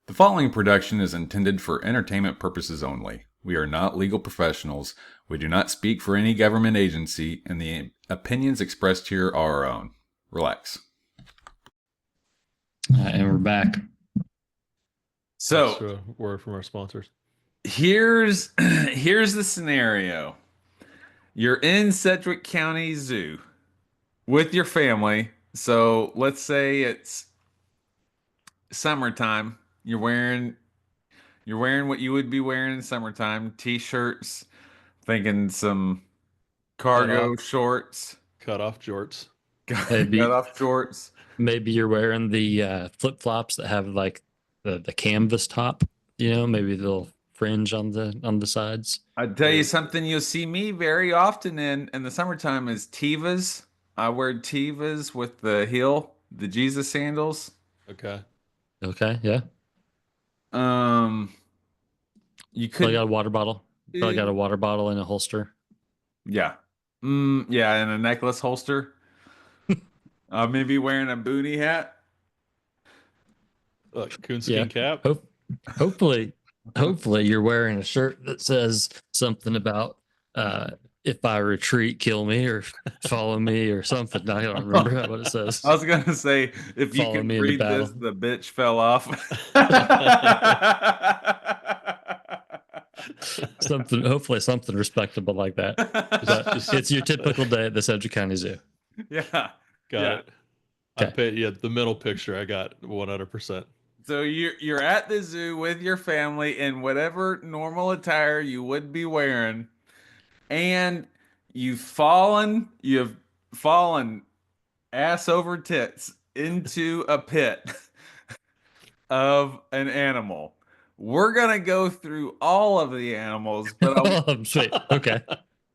The following production is intended for entertainment purposes only. We are not legal professionals. We do not speak for any government agency, and the opinions expressed here are our own. Relax. And we're back. So Extra word from our sponsors. here's the scenario. You're in Sedgwick County Zoo with your family. So let's say it's summertime. You're wearing what you would be wearing in summertime, t-shirts, thinking some cargo shorts, Cut off jorts. cut Maybe off shorts. maybe you're wearing the flip flops that have like the canvas top. Maybe they'll fringe on the sides. I'd tell you something you'll see me very often in the summertime is Tevas. I wear Tevas with the Jesus sandals. Okay. Okay, yeah. Um, you Probably could, got a water bottle. Probably got a water bottle in a holster. yeah, yeah, and a necklace holster. Maybe wearing a booty hat. Look, Yeah. coonskin cap. Hopefully, hopefully you're wearing a shirt that says something about if I retreat, kill me or follow me or something. I don't remember what it says. I was gonna say, if you Follow can me into read battle. this, the bitch fell off. Something, hopefully something respectable like that. But it's your typical day at the Sedgwick County Zoo. Yeah, Got yeah. it. I Okay. paid. Yeah, the middle picture. I got 100%. So you're at the zoo with your family in whatever normal attire you would be wearing, and you've fallen ass over tits into a pit of an animal. We're gonna go through all of the animals, but Oh, sweet. Okay.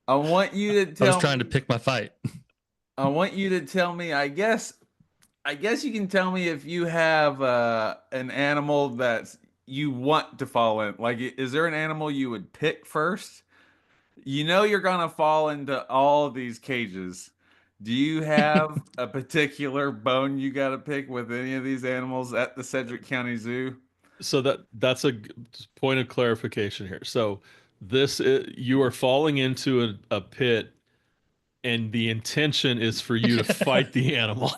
I want you to I was tell trying to me. pick my fight. I want you to tell me. I guess you can tell me if you have an animal that you want to fall in. Like, is there an animal you would pick first? You know you're gonna fall into all of these cages. Do you have a particular bone you got to pick with any of these animals at the Sedgwick County Zoo? So that's a point of clarification here. So you are falling into a pit, and the intention is for you to fight the animal.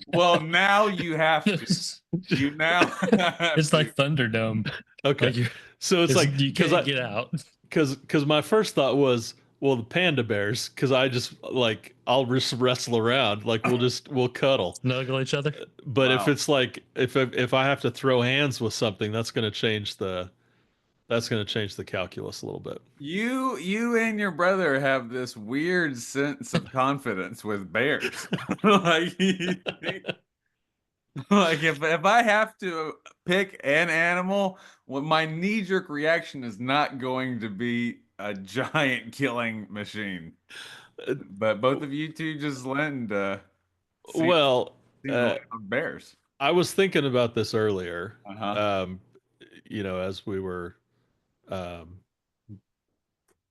Well, now you have to. It's You now have to. like Thunderdome. Okay. Like So it's like you can't get out. because my first thought was, well, the panda bears, because I just like I'll just wrestle around, like we'll cuddle. Snuggle each other. But if Wow. it's like if I have to throw hands with something, that's gonna change the calculus a little bit. You and your brother have this weird sense of confidence with bears. Like, like if I have to pick an animal, well, my knee-jerk reaction is not going to be a giant killing machine. Uh, But both of you two just lend Well, seem to uh, love bears. I was thinking about this earlier. Uh-huh. Um, as we were, um,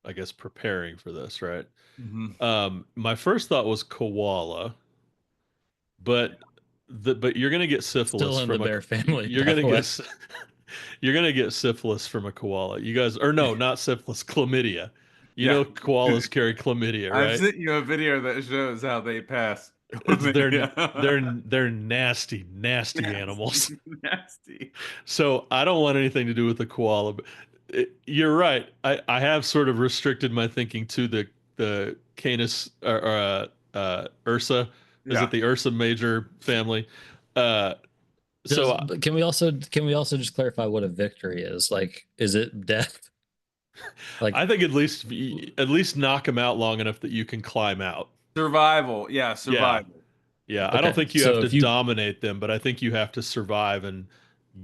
I guess, preparing for this, right? Hmm. My first thought was koala, but but you're gonna get syphilis Still in the from a bear family, you're by gonna the way. get you're gonna get syphilis from a koala. You guys, or no, not syphilis, chlamydia. You Yeah. know, koalas carry chlamydia, I've right? sent you a video that shows how they pass It's chlamydia. they're nasty, nasty animals. Nasty, nasty. So I don't want anything to do with the koala. But you're right. I have sort of restricted my thinking to the Canis or Ursa. Is Yeah. it the Ursa major family? Uh, so Can we also just clarify what a victory is? Like, is it death? Like, I think at least knock them out long enough that you can climb out. Survival. Yeah, Yeah, survival. yeah. I don't okay, think you have so to if you dominate them, but I think you have to survive and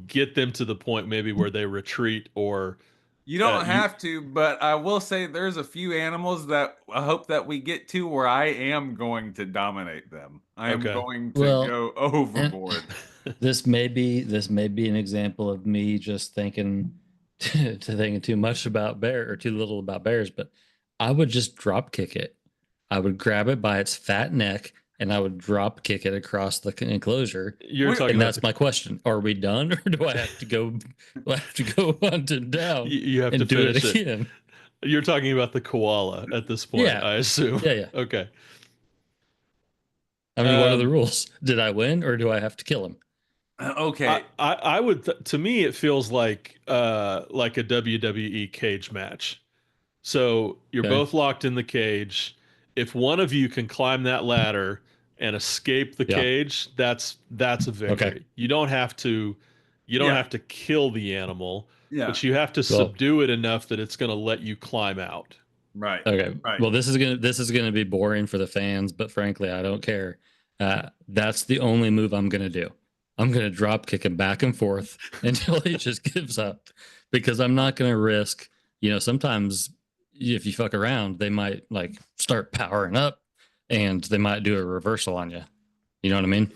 get them to the point maybe where they retreat or You don't you. have to, but I will say there's a few animals that I hope that we get to where I am going to dominate them. I am Okay. going to well, go and overboard. this may be an example of me just thinking to thinking too much about bear or too little about bears, but I would just drop kick it. I would grab it by its fat neck. and I would drop kick it across the enclosure. You're Wait, talking And about that's my question. Are we done, or do I have to go? Do I have to go hunting down you have to and do it finish it. again? You're talking about the koala at this point, Yeah. I assume. Yeah, yeah. Okay. I mean, what are the rules? Did I win, or do I have to kill him? okay. I would to me it feels like a WWE cage match. So you're Okay. both locked in the cage. If one of you can climb that ladder and escape the Yeah. cage, that's a Okay. victory. You don't Yeah. have to kill the animal, Yeah. but you have to Well, subdue it enough that it's going to let you climb out. Right. okay. Right. Well, this is gonna be boring for the fans, but frankly, I don't care. That's the only move I'm gonna do. I'm gonna drop kick him back and forth until he just gives up, because I'm not gonna risk. Sometimes if you fuck around, they might like start powering up, and they might do a reversal on you. You know what I mean?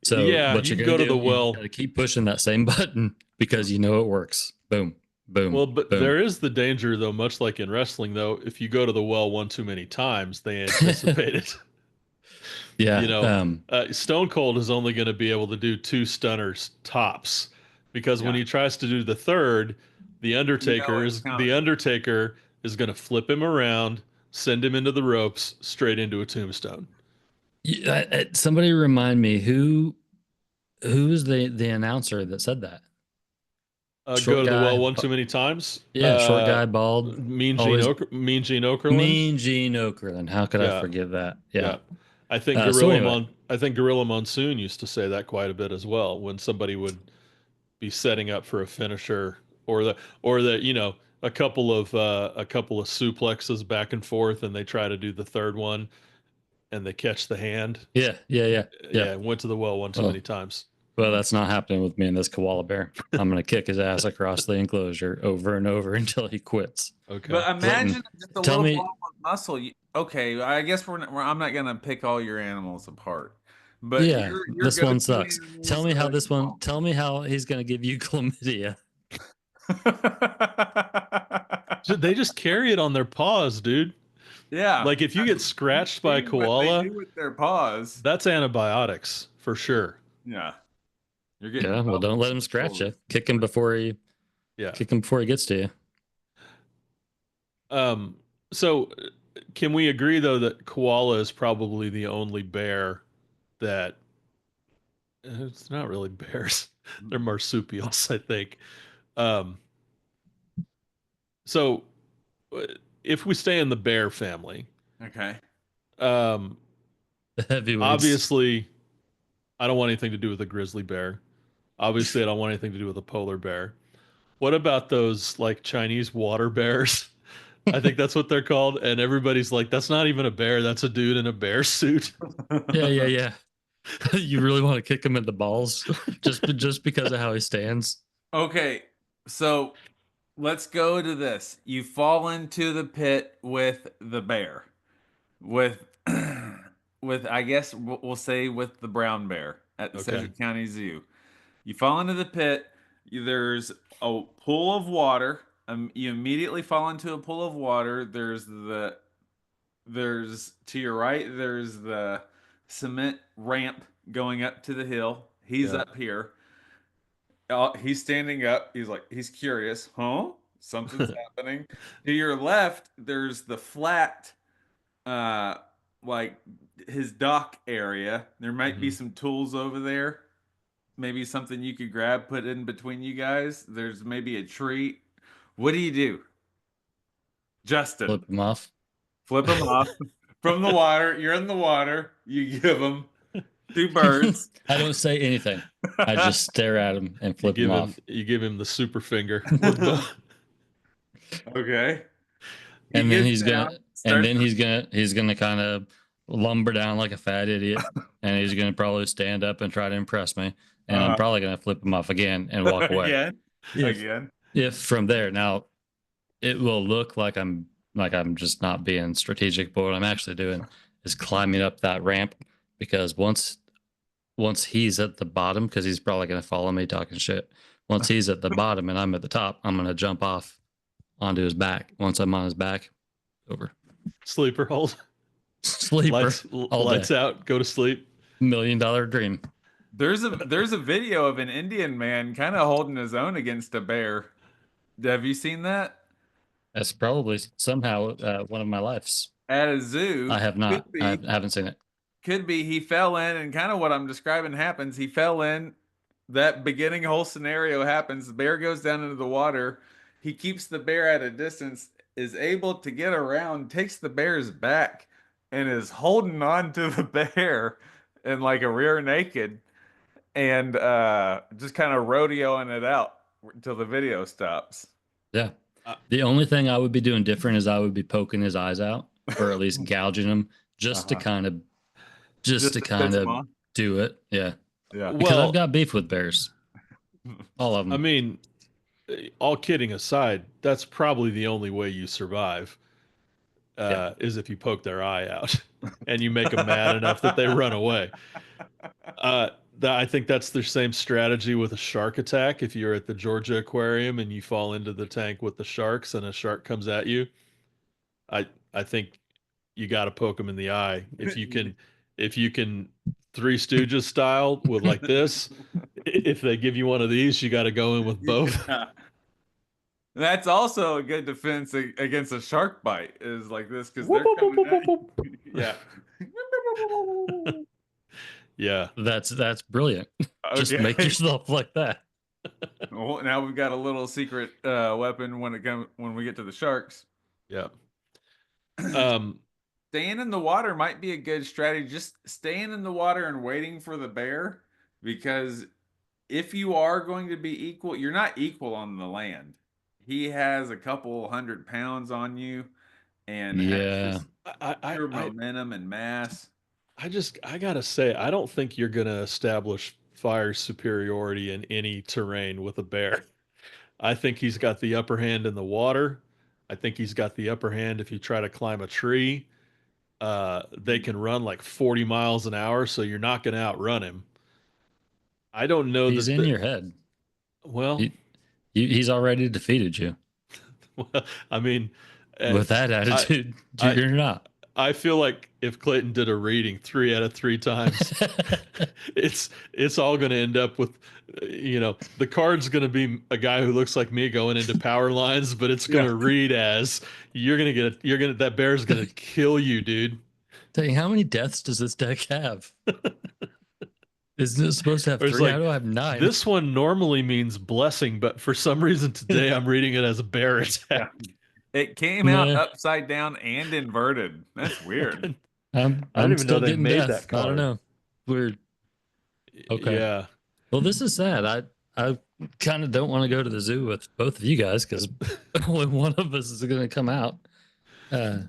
So Yeah, what you you're can gonna go to do? the You well. gotta keep pushing that same button because you know it works. Boom, boom, Well, but boom. there is the danger, though, much like in wrestling, though, if you go to the well one too many times, they anticipate it. Yeah. Stone Cold is only going to be able to do 2 stunners tops, because when Yeah. he tries to do the third, the Undertaker it's is coming. going to flip him around, send him into the ropes, straight into a tombstone. Somebody remind me who's the announcer that said that? Short Go to the guy, well one too many times. yeah, short guy, bald, always Mean Gene Okerlund. Mean Gene Okerlund. How could I Yeah, forget that? yeah. Yeah. So anyway, I think Gorilla Monsoon used to say that quite a bit as well when somebody would be setting up for a finisher, or a couple of suplexes back and forth, and they try to do the third one and they catch the hand. yeah, yeah, yeah, yeah. Yeah, went to the well one too many times. Well, that's not happening with me and this koala bear. I'm gonna kick his ass across the enclosure over and over until he quits. Okay. But imagine just a tell little me- ball of muscle. Okay, I guess I'm not gonna pick all your animals apart. But Yeah, your this one go-to sucks. animals Tell me how are this one. small. Tell me how he's gonna give you chlamydia. They just carry it on their paws, dude. Yeah. Like if you get scratched by a See what they koala, do with their paws. that's antibiotics for sure. Yeah. You're getting Yeah, well, don't let him scratch you. Kick him before he Yeah. gets to you. So can we agree though that koala is probably the only bear that it's not really bears. They're marsupials, I think. Um, so if we stay in the bear family, Okay. um, The heavyweights. obviously I don't want anything to do with a grizzly bear. Obviously, I don't want anything to do with a polar bear. What about those like Chinese water bears? I think that's what they're called. And everybody's like, that's not even a bear. That's a dude in a bear suit. Yeah, yeah, yeah. You really want to kick him in the balls just because of how he stands? Okay. So let's go to this. You fall into the pit with the bear. With with I guess we'll say with the brown bear at the Okay. Sedgwick County Zoo. You fall into the pit. There's a pool of water. You immediately fall into a pool of water. There's to your right. There's the cement ramp going up to the hill. He's Yeah. up here. He's standing up. He's curious. Huh? Something's happening. To your left, there's the flat, uh, like his dock area. There might be Mhm. some tools over there. Maybe something you could grab, put in between you guys. There's maybe a tree. What do you do, Justin? Flip him off. Flip him off from the water. You're in the water. You give him 2 birds. I don't say anything. I just stare at him and flip him off. You give him the super finger. Okay. And then gets down, he's gonna kind of lumber down like a fat idiot, and he's gonna probably stand up and try to impress me, and I'm probably gonna flip him off again and walk away. Again. If, Again. if from there, now it will look like I'm just not being strategic, but what I'm actually doing is climbing up that ramp, because once he's at the bottom, because he's probably gonna follow me talking shit. Once he's at the bottom and I'm at the top, I'm gonna jump off onto his back. Once I'm on his back, over. Sleeper hold. Sleeper all lights day. out, go to sleep. $1 million dream. There's a video of an Indian man kind of holding his own against a bear. Have you seen that? That's probably somehow one of my lives. At a I zoo? have not. I haven't seen it. Could be he fell in, and kind of what I'm describing happens. He fell in. That beginning whole scenario happens. The bear goes down into the water. He keeps the bear at a distance, is able to get around, takes the bear's back, and is holding on to the bear in like a rear naked, and just kind of rodeoing it out until the video stops. Yeah. Uh, The only thing I would be doing different is I would be poking his eyes out, or at least gouging him, just to Uh-huh. kind of, Just to to kind piss him of off? do it. Yeah. Yeah. Because I've Well, got beef with bears, all of them. I mean, all kidding aside, that's probably the only way you survive. Yeah. Is if you poke their eye out and you make them mad enough that they run away. I think that's the same strategy with a shark attack. If you're at the Georgia Aquarium and you fall into the tank with the sharks and a shark comes at you, I think you got to poke them in the eye. If you can Three Stooges style with like this, if they give you one of these, you got to go in with both. Yeah. That's also a good defense against a shark bite is like this because they're coming at you. Yeah. Yeah. That's brilliant. Just Okay. make yourself like that. Well, now we've got a little secret weapon when we get to the sharks. Yeah. Um, Staying in the water might be a good strategy. Just staying in the water and waiting for the bear, because if you are going to be equal, you're not equal on the land. He has a couple 100 pounds on you and has Yeah. just pure momentum and mass. I gotta say, I don't think you're gonna establish fire superiority in any terrain with a bear. I think he's got the upper hand in the water. I think he's got the upper hand if you try to climb a tree. They can run like 40 miles an hour, so you're not gonna outrun him. I don't know He's that in your head. well, He's already defeated you. well, I mean, With that attitude, you're not. I feel like if Clayton did a reading 3 out of 3 times, it's all going to end up with, the card's going to be a guy who looks like me going into power lines, but it's going to read as that bear's going to kill you, dude. Dang, how many deaths does this deck have? Isn't it supposed to have 3? Like, How do I have 9? This one normally means blessing, but for some reason today I'm reading it as a bear attack. It came out upside down and inverted. That's weird. I didn't even know they made that card. I don't know. Weird. Okay. Yeah. Well, this is sad. I kind of don't want to go to the zoo with both of you guys because only one of us is going to come out. Okay.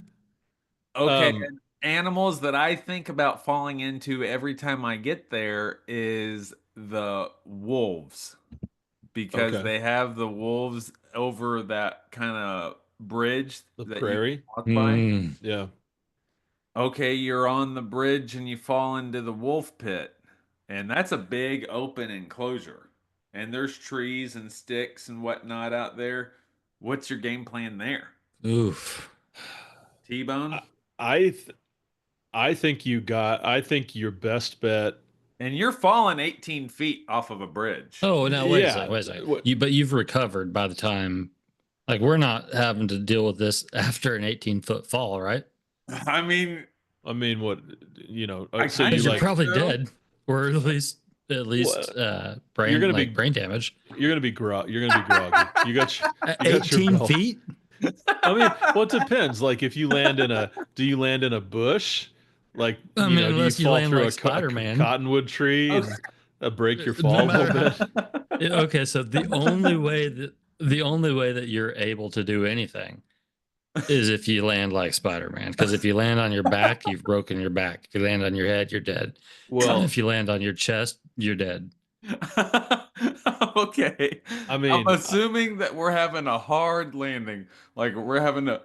And animals that I think about falling into every time I get there is the wolves, because they have the wolves over that kind of bridge, the that prairie. you walk by. Yeah. Okay, you're on the bridge and you fall into the wolf pit, and that's a big open enclosure, and there's trees and sticks and whatnot out there. What's your game plan there? Oof. T-bone? I think your best bet. And you're falling 18 feet off of a bridge. Oh, no, wait a second. But you've recovered by the time, like, we're not having to deal with this after an 18-foot fall, right? I mean, what, so you're probably dead, or at least brain damage. You're gonna be groggy. You got 18 feet. I mean, well, it depends. Like, if you land do you land in a bush? Like, do you fall through like a cottonwood tree and break your fall a little bit? Okay, so the only way that you're able to do anything is if you land like Spider-Man. Because if you land on your back, you've broken your back. If you land on your head, you're dead. Well, if you land on your chest, you're dead. Okay. I mean, I'm assuming that we're having a hard landing. Like, we're having a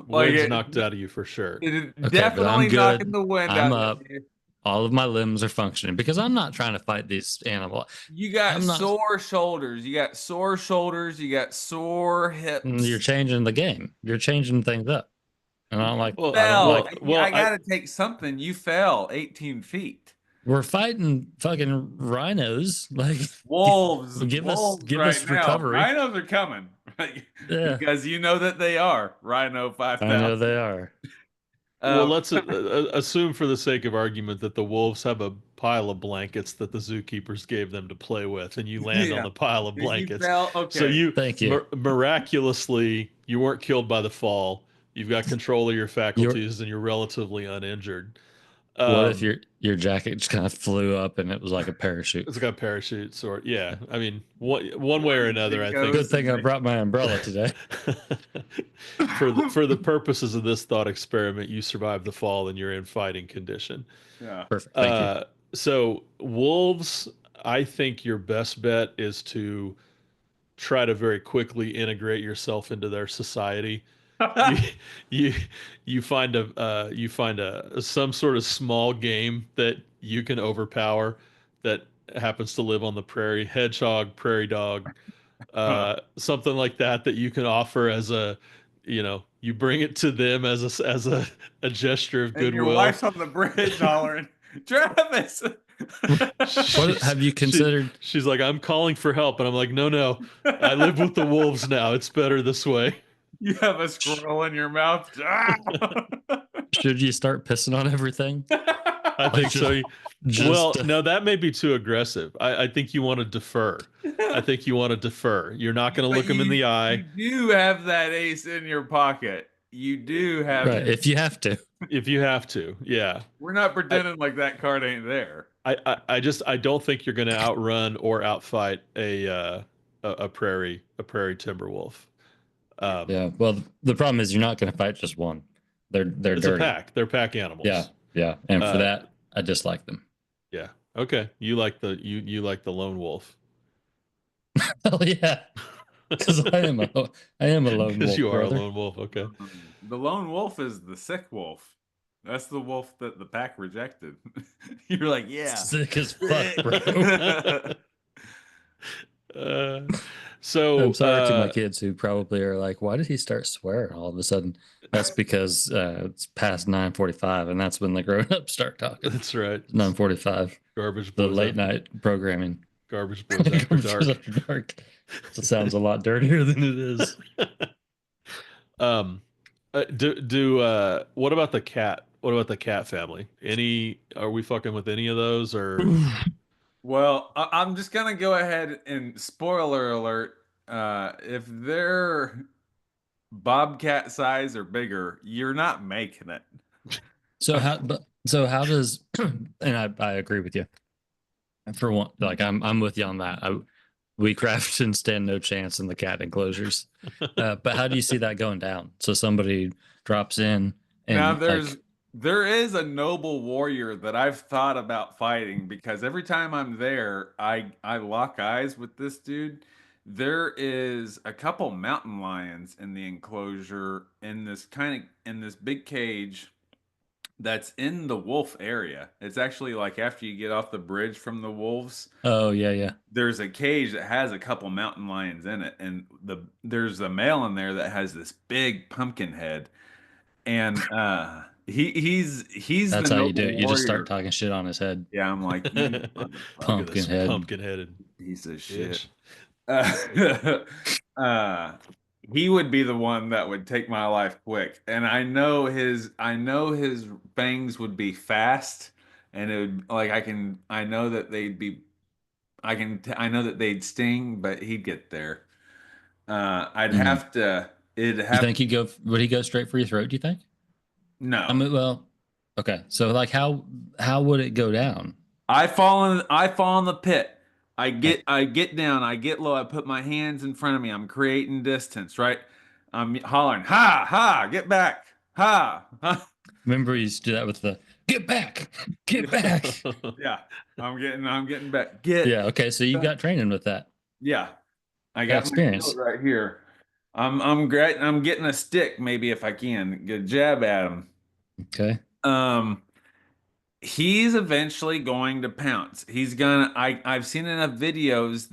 wind's knocked out of you for sure. Definitely knocking the wind out of you. All of my limbs are functioning because I'm not trying to fight these animals. You got sore shoulders. You got sore shoulders. You got sore hips. You're changing the game. You're changing things up. And I don't like. Well, I don't Fell. like. I gotta take something. You fell 18 feet. We're fighting fucking rhinos. Like, Wolves, give right us now. recovery. Rhinos are coming Yeah, because you know that they are Rhino I know 5000. they are. well, Um, let's assume for the sake of argument that the wolves have a pile of blankets that the zookeepers gave them to play with, and you land on yeah, the pile of you blankets. fell. So Okay, you Thank you. miraculously you weren't killed by the fall. You've got control of your You're. faculties, and you're relatively uninjured. What if Um, your jacket just kind of flew up and it was like a parachute? it's got a parachute sort. Yeah, I mean, one way or another, it I think Good goes thing and I brought my umbrella today. for the purposes of this thought experiment, you survive the fall and you're in fighting condition. yeah. Perfect. Thank you. So wolves, I think your best bet is to try to very quickly integrate yourself into their society. You you you find a some sort of small game that you can overpower that happens to live on the prairie, hedgehog, prairie dog, something like that that you can offer as a, you bring it to them as a gesture of And your goodwill. wife's on the bridge hollering, Travis. What she's have you considered? she's like, I'm calling for help, and I'm like, no, no, I live with the wolves now. It's better this way. You have a squirrel in your mouth. Ah! Should you start pissing on everything? I think so. Just Well, no, that may be too aggressive. I think you want to defer. I think you want to defer. You're not going to But look them in the you eye. do have that ace in your pocket. You do have right it. if you have to. If you have to. Yeah. We're not pretending like that card ain't there. I don't think you're going to outrun or outfight a prairie timber wolf. Yeah. Well, the problem is you're not going to fight just one. They're It's a dirty. pack. They're pack animals. Yeah. Yeah. And for Uh, that, I dislike them. Yeah. Okay. You like the lone wolf. Hell yeah. Because I am a lone Because wolf, you are a brother. lone wolf. Okay. The lone wolf is the sick wolf. That's the wolf that the pack rejected. You're like, yeah. Sick as fuck, bro. Uh, so I'm sorry to my kids who probably are like, why did he start swearing all of a sudden? That's because it's past 9:45, and that's when the grown-ups start talking. That's right. 9:45. Garbage The boys. late night programming. Garbage boys after dark. After dark. So it sounds a lot dirtier than it is. What about the cat? What about the cat family? Are we fucking with any of those or? Well, I'm just gonna go ahead and spoiler alert. If they're bobcat size or bigger, you're not making it. So how does and I agree with you. For one, like I'm with you on that. We craft and stand no chance in the cat enclosures. But how do you see that going down? So somebody drops in and Now like, there is a noble warrior that I've thought about fighting because every time I'm there, I lock eyes with this dude. There is a couple mountain lions in the enclosure in this big cage that's in the wolf area. It's actually like after you get off the bridge from the wolves, oh yeah. there's a cage that has a couple mountain lions in it, and there's a male in there that has this big pumpkin head, and he's That's the how you do noble it. You just start warrior. talking shit on his head. Yeah, I'm like, you Look at Pumpkin this head. pumpkin-headed piece of shit. bitch. Uh, he would be the one that would take my life quick, and I know his fangs would be fast, and it would like I know that they'd be I know that they'd sting, but he'd get there. I'd Mhm. have to. It'd You have think would he go straight for your throat, do you think? no. I mean, well, okay. So like how would it go down? I fall in the pit. I get down, I get low, I put my hands in front of me. I'm creating distance, right? I'm hollering, "Ha, ha, get back. Ha." Ha. Remember we used to do that with the get back, get back. Yeah. I'm getting back. Get. Yeah, okay. So you got training with that. Yeah. I Got got my experience. shield right here. I'm great. I'm getting a stick maybe if I can. Get a jab at him. Okay. He's eventually going to pounce. I've seen enough videos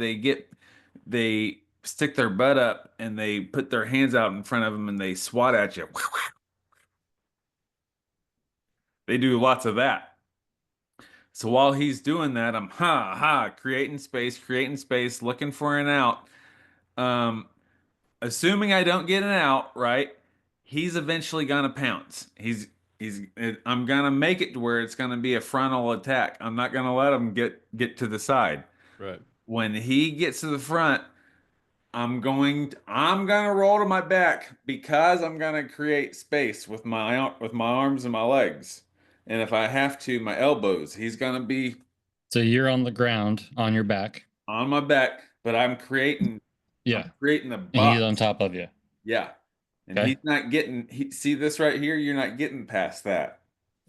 they stick their butt up and they put their hands out in front of them and they swat at you. They do lots of that. So while he's doing that, I'm creating space, looking for an out. Um, Assuming I don't get an out, right? He's eventually gonna pounce. I'm gonna make it to where it's gonna be a frontal attack. I'm not gonna let him get to the side. Right. When he gets to the front, I'm gonna roll to my back because I'm gonna create space with my arms and my legs. And if I have to, my elbows. He's gonna be So you're on the ground on your back. on my back, but I'm Yeah. creating a And he's on box. top of you. Yeah. And Okay. he's not getting see this right here, you're not getting past that.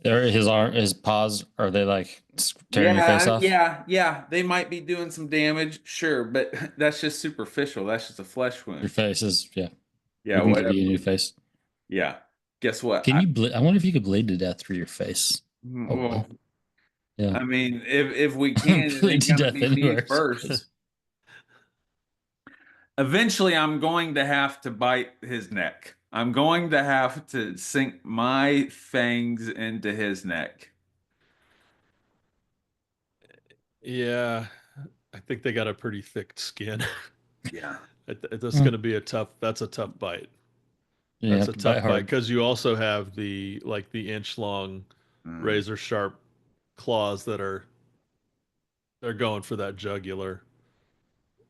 Or his paws, are they like tearing your face Yeah, off? yeah. They might be doing some damage, sure, but that's just superficial. That's just a flesh Your wound. face is, yeah. Yeah, We can give whatever. you a new face. Yeah. Guess what? Can you bleed? I wonder if you could bleed to death through your face. Oh, Well, yeah. I mean, if we can, it Bleed ain't to gonna death be me anywhere. first. Eventually, I'm going to have to bite his neck. I'm going to have to sink my fangs into his neck. Yeah, I think they got a pretty thick skin. Yeah. That's going to be a tough. That's a tough bite. You That's have a to bite tough bite hard. because you also have the inch long Mm. razor sharp claws that they're going for that jugular,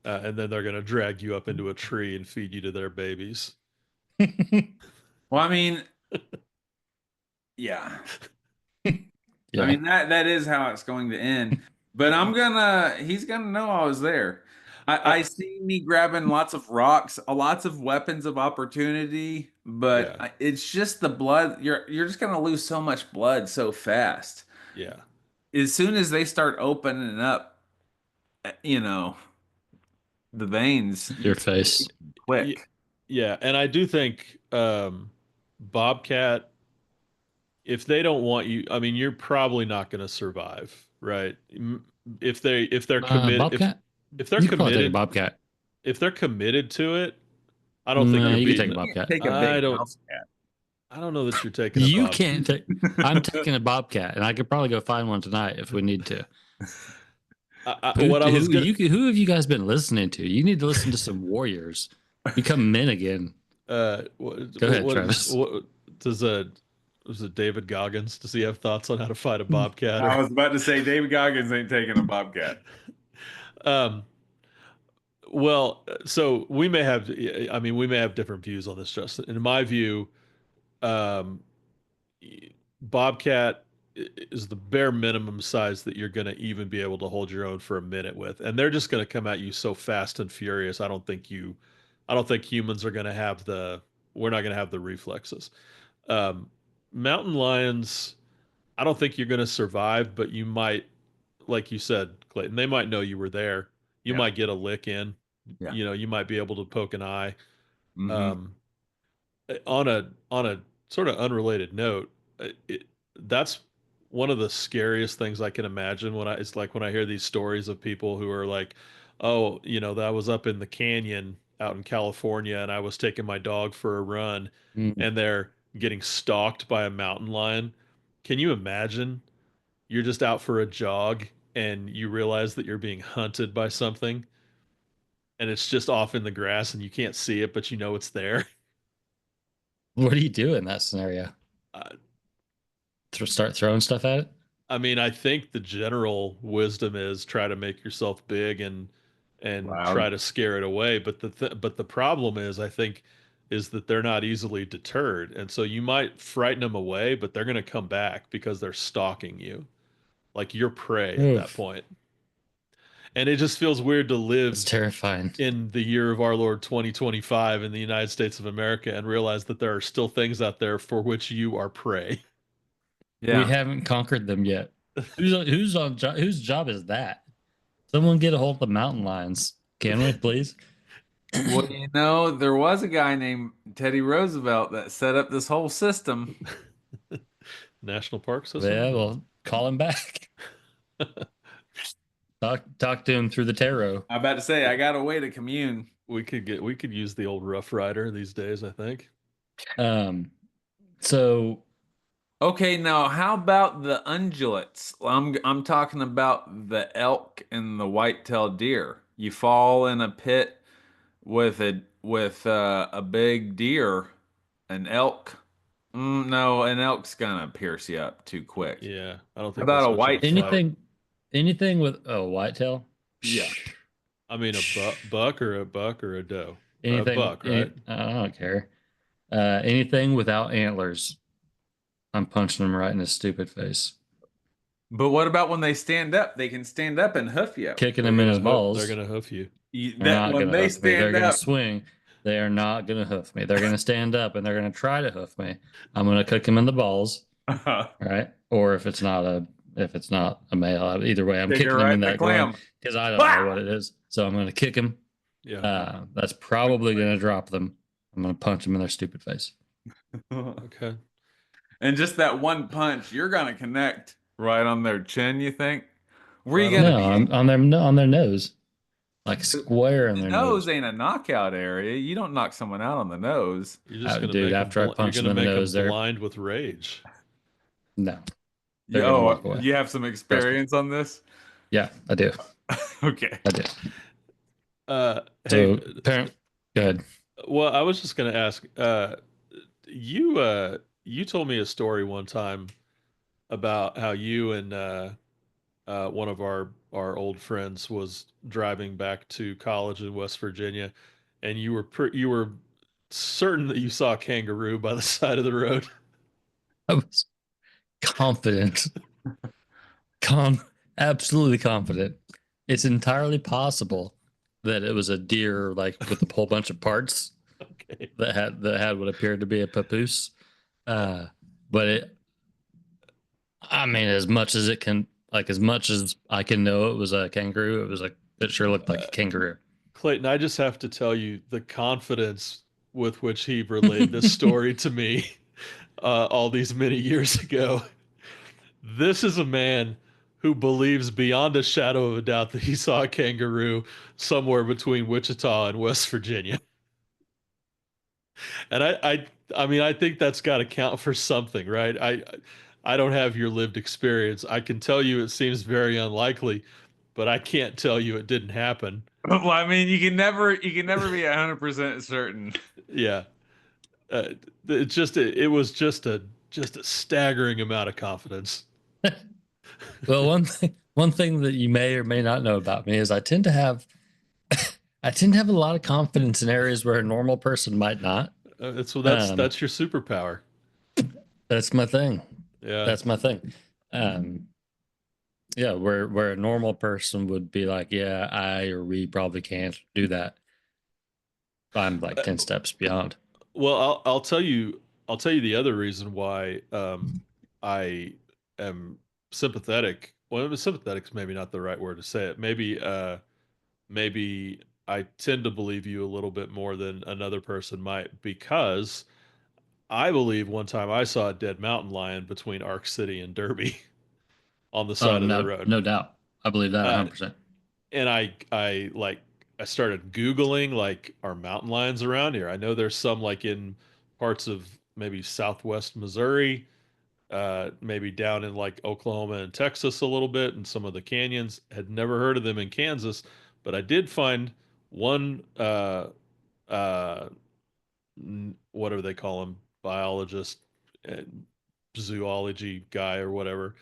and then they're going to drag you up into a tree and feed you to their babies. Well, I mean, yeah. I Yeah. mean that is how it's going to end. But he's gonna know I was there. I I see me grabbing lots of rocks, lots of weapons of opportunity, but yeah it's just the blood. You're just gonna lose so much blood so fast. yeah As soon as they start opening up, you know, the veins, Your face. Y- quick. yeah, and I do think Bobcat, if they don't want you, I mean, you're probably not going to survive, right? If they're committed Bobcat? if they're You could probably take a committed bobcat. if they're committed to it, I don't think No, you're you could take beating a it. You can't bobcat. take a I big don't house cat. I don't know that you're taking a You Bob. can't take. I'm taking a bobcat, and I could probably go find one tonight if we need to. What I was gonna Who have you guys been listening to? You need to listen to some warriors. Become men again. Go ahead, Travis. what does was it David Goggins? Does he have thoughts on how to fight a bobcat I or was about to say David Goggins ain't taking a bobcat. um well, so we may have, I mean, we may have different views on this, Justin. In my view, um, Bobcat is the bare minimum size that you're going to even be able to hold your own for a minute with, and they're just going to come at you so fast and furious. I don't think humans are going to have we're not going to have the reflexes. Um, Mountain lions, I don't think you're going to survive, but you might, like you said, Clayton, they might know you were there. You Yeah. might get a lick in. Yeah. You know, you might be able to poke an eye. Hmm. Um, on a sort of unrelated note, that's one of the scariest things I can imagine it's like when I hear these stories of people who are like, oh, you know, that I was up in the canyon out in California and I was taking my dog for a run Mm. and they're getting stalked by a mountain lion. Can you imagine? You're just out for a jog and you realize that you're being hunted by something and it's just off in the grass and you can't see it, but you know it's there. What do you do in that scenario? Uh, Start throwing stuff at it? I mean, I think the general wisdom is try to make yourself big and try Loud. to scare it away. But but the problem is, I think, is that they're not easily deterred, and so you might frighten them away, but they're going to come back because they're stalking you, like you're prey at that Oof. point. And it just feels weird to That's live terrifying. in the year of our Lord 2025 in the United States of America and realize that there are still things out there for which you are prey. We Yeah. haven't conquered them yet. Whose job is that? Someone get a hold of the mountain lions. Can we, please? Well, you know, there was a guy named Teddy Roosevelt that set up this whole system. National park Yeah, system? well, call him back. Talk to him through the tarot. I'm about to say I got a way to commune. We could use the old Rough Rider these days, I think. Um, so Okay, now how about the ungulates? I'm talking about the elk and the white-tailed deer. You fall in a pit with a big deer, an elk. No, an elk's gonna pierce you up too quick. Yeah, I don't How think about that's a much of a white-tailed? fight. Anything with a whitetail? Yeah. Psh, I mean, a psh, buck or a doe, a anything. buck, right? I don't care. Anything without antlers, I'm punching them right in his stupid face, But what about when they stand up? They can stand up and hoof you. kicking him in his They're balls. gonna hoof you. They're That not when gonna they hoof me. They're stand gonna up. swing. They are not gonna hoof me. They're gonna stand up and they're gonna try to hoof me. I'm gonna kick him in the balls. All right. Or if it's not a male, either way, I'm Take it kicking him right in in the that groin clam. because I don't know Ah! what it is. So I'm gonna kick him. Yeah. That's probably gonna drop them. I'm gonna punch them in their stupid face. Okay. And just that one punch, you're gonna connect right on their chin, you think? Where you Right on gonna the. No, be? on their nose, like square in The their nose nose. ain't a knockout area. You don't knock someone out on the nose. You're just gonna Dude, make them. after I You're punch them gonna in the make them nose, they're blind with rage. no, they're gonna walk away. You have some Trust me. experience on this? Yeah, I do. Okay. I do. Hey, So, parent, good. well, I was just gonna ask. You told me a story one time about how you and one of our old friends was driving back to college in West Virginia, and you were certain that you saw a kangaroo by the side of the road. I was confident, com absolutely confident. It's entirely possible that it was a deer, like with a whole bunch of parts Okay. that had what appeared to be a papoose. Uh, but I mean, as much as it can, like as much as I can know, it was a kangaroo. It was like it sure looked like a kangaroo. Clayton, I just have to tell you the confidence with which he relayed this story to me all these many years ago. This is a man who believes beyond a shadow of a doubt that he saw a kangaroo somewhere between Wichita and West Virginia. And I mean, I think that's got to count for something, right? I don't have your lived experience. I can tell you it seems very unlikely, but I can't tell you it didn't happen. Well, I mean, you can never be 100% certain. Yeah. Uh, it was just a staggering amount of confidence. Well, one thing that you may or may not know about me is I tend to have a lot of confidence in areas where a normal person might not. Um, That's your superpower. that's my thing. Yeah. That's my thing. Um, yeah, where a normal person would be like, yeah, I or we probably can't do that. I'm like Uh, 10 steps beyond. well, I'll tell you the other reason why I am sympathetic. Well, sympathetic is maybe not the right word to say it. Maybe I tend to believe you a little bit more than another person might because I believe one time I saw a dead mountain lion between Ark City and Derby on the Oh, side of the no, road. no doubt. I believe that Uh, 100%. and I started Googling like are mountain lions around here. I know there's some like in parts of maybe Southwest Missouri, maybe down in like Oklahoma and Texas a little bit, and some of the canyons. Had never heard of them in Kansas, but I did find one uh, whatever they call him, biologist, uh, zoology guy or whatever,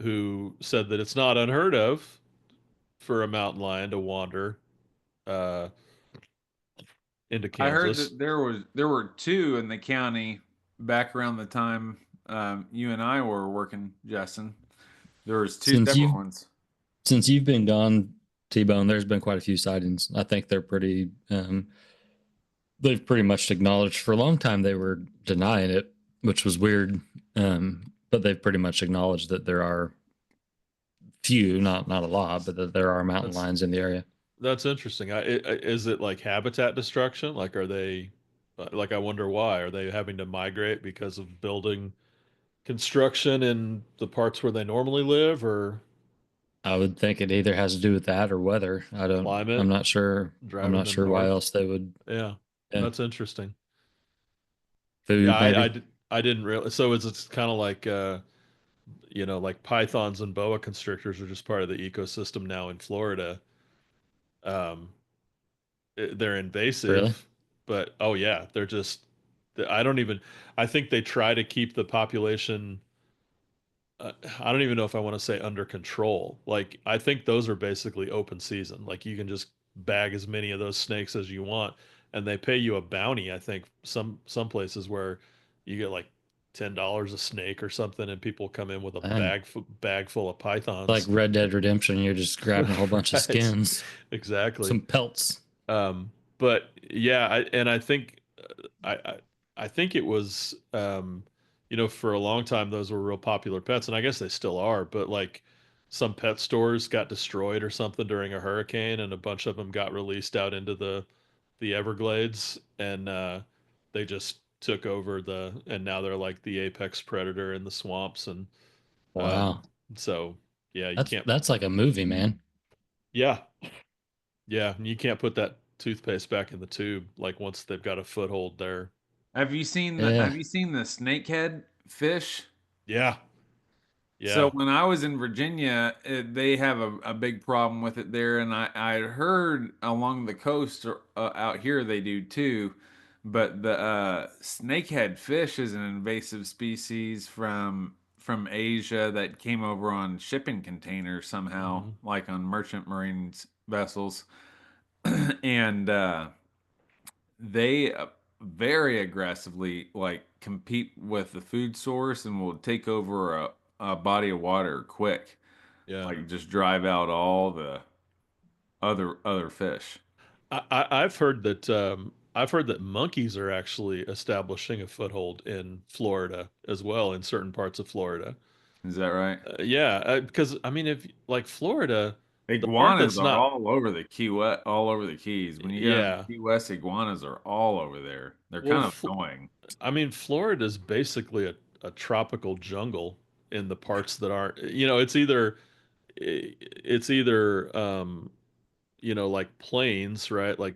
who said that it's not unheard of for a mountain lion to wander uh, into I heard Kansas. that there were two in the county back around the time you and I were working, Justin. There was two Since separate you've ones. since you've been gone, T-Bone, there's been quite a few sightings. I think they're pretty they've pretty much acknowledged for a long time they were denying it, which was weird. But they've pretty much acknowledged that there are few, not a lot, but that there are mountain That's lions in the area. that's interesting. Is it like habitat destruction? Like, are they? Like, I wonder why. Are they having to migrate because of building construction in the parts where they normally live, or I would think it either has to do with that or weather. I'm climate not sure. I'm driving not them sure why north? else they would. Yeah, Yeah, that's interesting. Yeah, food maybe. I didn't realize. So it's kind of like like pythons and boa constrictors are just part of the ecosystem now in Florida. Um, they're Really? invasive, but oh yeah, they're just. I don't even. I think they try to keep the population. I don't even know if I want to say under control. Like I think those are basically open season. Like you can just bag as many of those snakes as you want, and they pay you a bounty. I think some places where you get like $10 a snake or something, and people come in with a Dang. bag full of Like pythons. Red Dead Redemption, you're just grabbing a whole bunch of Right. skins, Exactly. some pelts. But yeah, and I think I think it was for a long time those were real popular pets, and I guess they still are. But like some pet stores got destroyed or something during a hurricane, and a bunch of them got released out into the Everglades, and they just took over and now they're like the apex predator in the swamps, and um, Wow. so yeah, you That's can't. that's like a movie, man. Yeah, yeah, you can't put that toothpaste back in the tube like once they've got a foothold there. Yeah. Have you seen the snakehead fish? Yeah, So yeah. when I was in Virginia, they have a big problem with it there, and I heard along the coast out here they do too. But the snakehead fish is an invasive species from Asia that came over on shipping containers somehow, Hmm. like on merchant marine vessels, and they very aggressively like compete with the food source and will take over a body of water quick, Yeah. like just drive out all the other fish. I've heard that monkeys are actually establishing a foothold in Florida as well, in certain parts of Florida. Is that right? Yeah, because I mean, if like Florida, the part Iguanas that's are not, all over the all over the Keys. When you go to yeah. Key West, iguanas are all over there. They're Well, kind of annoying. I mean, Florida is basically a tropical jungle in the parts that aren't, it's either like plains, right? Like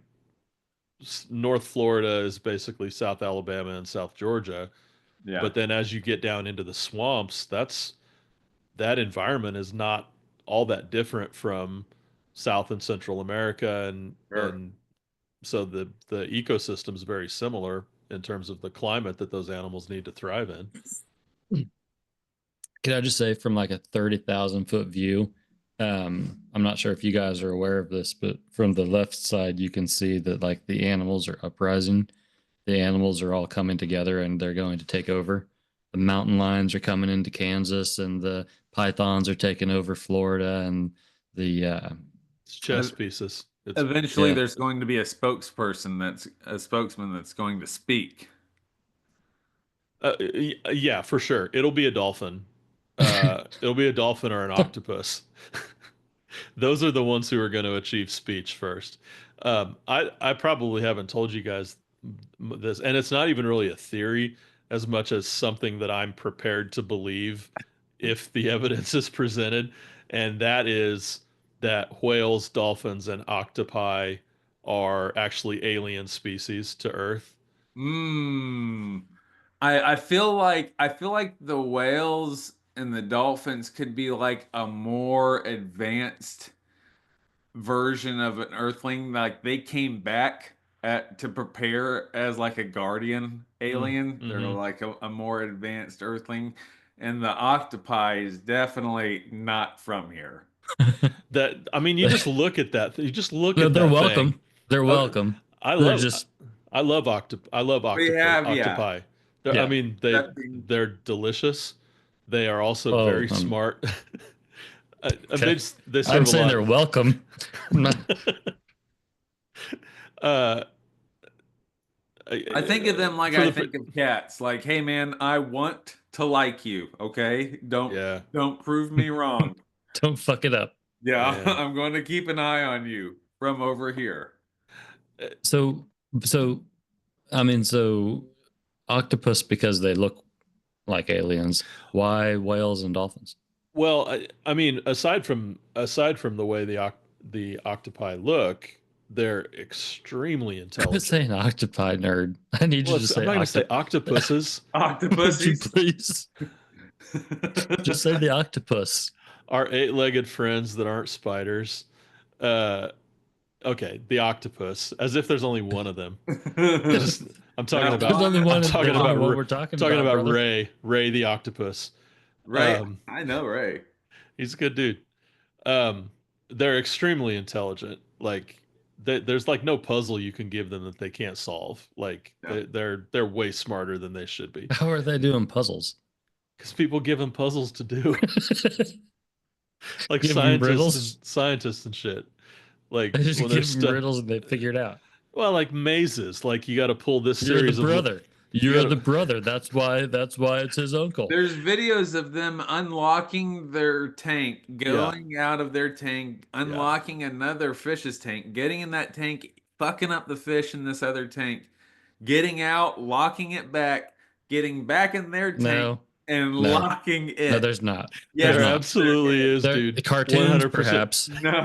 North Florida is basically South Alabama and South Georgia. Yeah, But then as you get down into the swamps, that environment is not all that different from South and Central America, sure. and so the ecosystem is very similar in terms of the climate that those animals need to thrive in. Can I just say from like a 30,000 foot view? I'm not sure if you guys are aware of this, but from the left side, you can see that like the animals are uprising. The animals are all coming together and they're going to take over. The mountain lions are coming into Kansas and the pythons are taking over Florida and the It's chess pieces. It's Eventually, yeah. there's going to be a spokesman that's going to speak. yeah, for sure. It'll be a dolphin. It'll be a dolphin or an octopus. Those are the ones who are going to achieve speech first. I probably haven't told you guys this, and it's not even really a theory as much as something that I'm prepared to believe if the evidence is presented, and that is that whales, dolphins, and octopi are actually alien species to Earth. Mm. I feel like the whales and the dolphins could be like a more advanced version of an earthling. Like they came back to prepare as like a guardian alien. They're Mm-hmm. like a more advanced earthling. And the octopi is definitely not from here. That I mean, you just look at that. You just look No, at they're that thing. welcome. They're Uh, welcome. I They're love just I love We have, yeah. octopi. I yeah. mean, Accepting. they're delicious. They are also Oh, very smart. okay. They I'm serve a saying lot. they're welcome. I'm not, uh, I think of them like for I the think of cats. Like, hey man, I want to like you, okay? yeah, Don't prove me wrong. don't fuck it up. Yeah, man. I'm going to keep an eye on you from over here. Uh, So so I mean so octopus because they look like aliens. Why whales and dolphins? Well, I mean, aside from the way the octopi look, they're extremely Quit intelligent. saying octopi, nerd. I need Well, you to I'm say not going to say octopus. octopuses. Would you Octopussies. please just say the octopus? Our eight-legged friends that aren't spiders. Uh, okay, the octopus, as if there's only one of them. Just I'm talking Not There's about only one, I'm one. talking There's only about one we're talking talking about, about brother. Ray the octopus. right? Um, I know, Ray. he's a good dude. Um, they're extremely intelligent. Like there's like no puzzle you can give them that they can't solve. Like Yeah. they're way smarter than they should be. How are they doing puzzles? Because people give them puzzles to do, like Give them riddles. scientists and shit. Like I just when there's give them stuff, riddles and they figure it out. well, like mazes. Like you got to pull this You're the series of brother. you You're got the to brother. That's why it's his uncle. There's videos of them unlocking their tank, yeah going out of their tank, yeah unlocking another fish's tank, getting in that tank, fucking up the fish in this other tank, getting out, locking it back, getting back in their tank, No, and no, locking no. it. There's not. There's there Yes, not. there absolutely is. is, There dude. cartoons 100%. perhaps, No,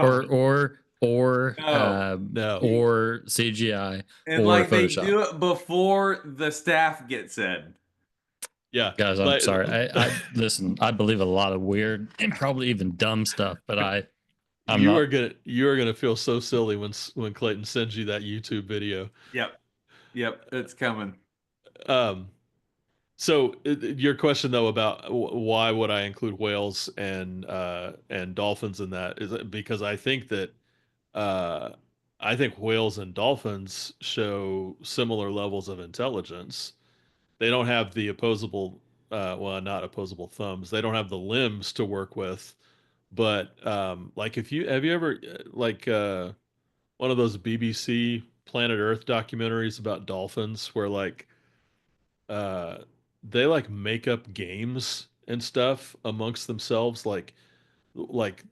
or no. No. or CGI And or like they Photoshop. do it before the staff gets in. Yeah. Guys, I'm Like sorry. I listen. I believe a lot of weird and probably even dumb stuff, but I'm not. you are gonna feel so silly when Clayton sends you that YouTube video. Yep, yep, it's coming. Um, so your question though about why would I include whales and dolphins in that is because uh I think whales and dolphins show similar levels of intelligence. They don't have the opposable well, not opposable thumbs. They don't have the limbs to work with. But like if you have you ever like one of those BBC Planet Earth documentaries about dolphins where like uh they like make up games and stuff amongst themselves like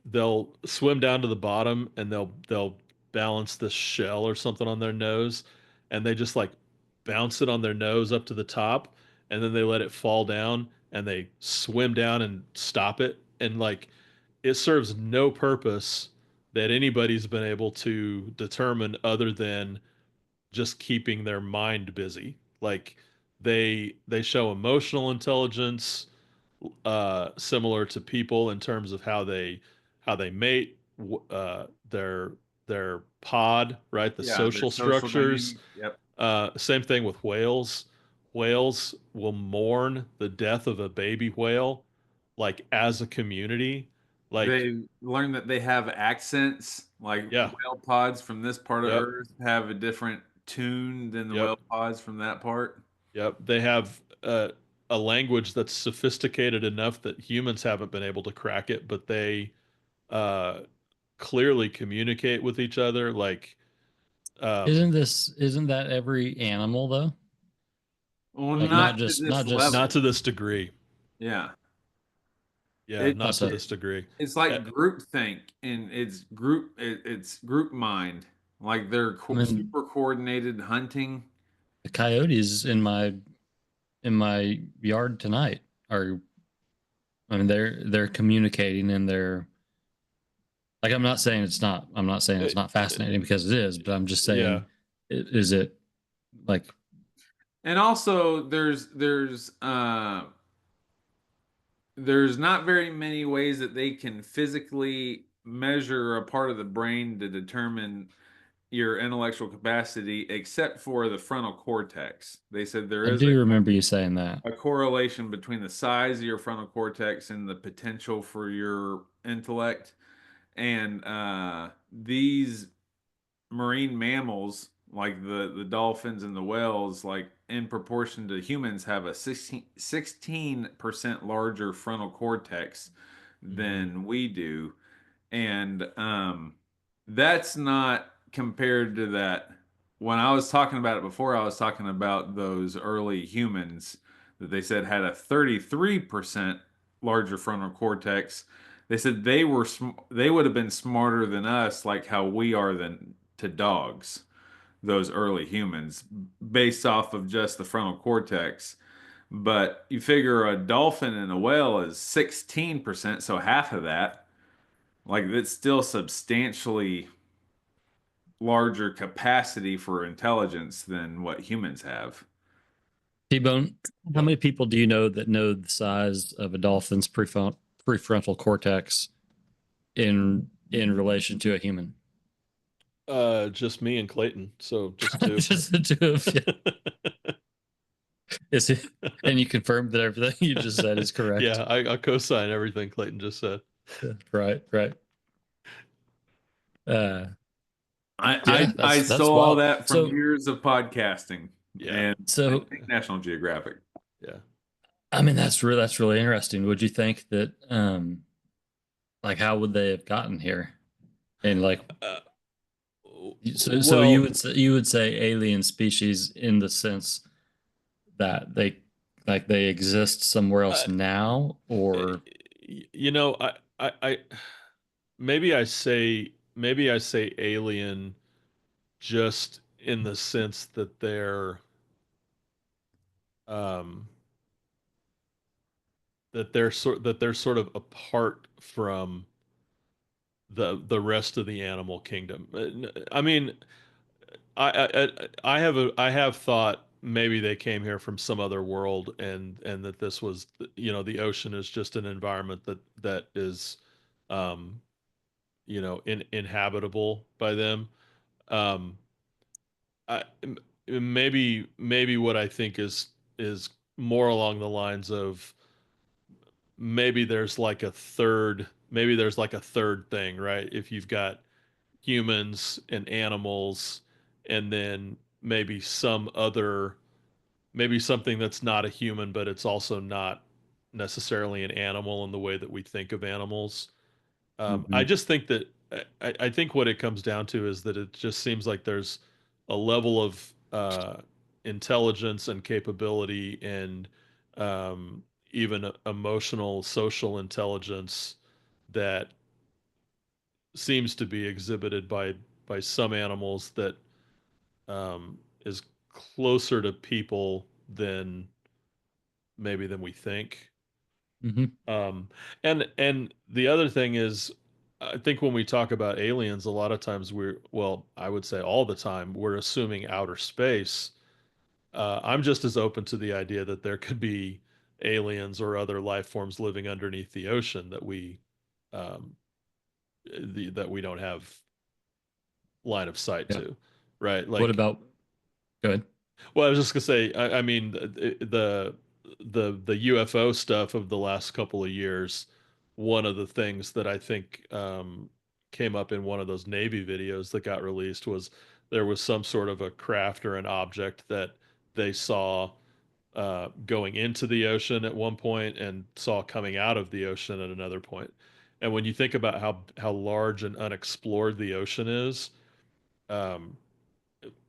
they'll swim down to the bottom and they'll balance this shell or something on their nose and they just like bounce it on their nose up to the top and then they let it fall down and they swim down and stop it and like it serves no purpose that anybody's been able to determine other than just keeping their mind busy. Like they show emotional intelligence similar to people in terms of how they mate their pod, right? The Yeah, their social social structures. dynamic. Yep. Same thing with whales. Whales will mourn the death of a baby whale like as a community. Like They learned that they have accents, like yeah, whale pods from this part of yep, Earth have a different tune than the yep, whale pods from that part. yep. They have a language that's sophisticated enough that humans haven't been able to crack it, but they uh, clearly communicate with each other. Like, um, Isn't that every animal though? Well, Like not to this not just not level. to this degree. Yeah. Yeah, It not not to to this degree. it's Uh, like groupthink and it's group mind. Like they're I mean super coordinated hunting. the coyotes in my yard tonight are I mean they're communicating and they're like I'm not saying uh, it's not fascinating because it is, but I'm just yeah, saying is it like And also there's not very many ways that they can physically measure a part of the brain to determine your intellectual capacity except for the frontal cortex. They said there I is do remember you saying that. a correlation between the size of your frontal cortex and the potential for your intellect. And these marine mammals, like the dolphins and the whales, like in proportion to humans, have a 16% larger frontal cortex hmm than we do. And that's not compared to that. When I was talking about it before, I was talking about those early humans that they said had a 33% larger frontal cortex. They said they would have been smarter than us, like how we are than to dogs, those early humans, based off of just the frontal cortex. But you figure a dolphin and a whale is 16%, so half of that. Like it's still substantially larger capacity for intelligence than what humans have. T-Bone, how Yeah. many people do you know that know the size of a dolphin's prefrontal cortex in relation to a human? Just me and Clayton, so just two. Just the two of you. Is it? And you confirmed that everything you just said is correct. Yeah, I co-sign everything Clayton just said. Right, right. Uh, I yeah, I that's stole all wild. that from So, years of podcasting Yeah, and I so think National Geographic. yeah. I mean, that's really interesting. Would you think that, like, how would they have gotten here? And like, Uh, so you well, would say alien species in the sense that they exist somewhere else uh, now, or you know, I maybe I say alien just in the sense that um they're sort of apart from the rest of the animal kingdom. I mean, I have thought maybe they came here from some other world, and that this was, the ocean is just an environment that is, um inhabitable by them. um maybe what I think is more along the lines of, maybe there's like a third thing, right? If you've got humans and animals, and then maybe something that's not a human, but it's also not necessarily an animal in the way that we think of animals. I Mhm. just think that I think what it comes down to is that it just seems like there's a level of intelligence and capability, and even emotional, social intelligence that seems to be exhibited by some animals that is closer to people than we think. Mhm. Um, and the other thing is, I think when we talk about aliens, a lot of times I would say all the time, we're assuming outer space. I'm just as open to the idea that there could be aliens or other life forms living underneath the ocean um, that we don't have line of sight Yeah. to, right? What Like, about? Go ahead. well, I was just gonna say, I mean, the UFO stuff of the last couple of years. One of the things that I think came up in one of those Navy videos that got released was there was some sort of a craft or an object that they saw going into the ocean at one point and saw coming out of the ocean at another point. And when you think about how large and unexplored the ocean is, um,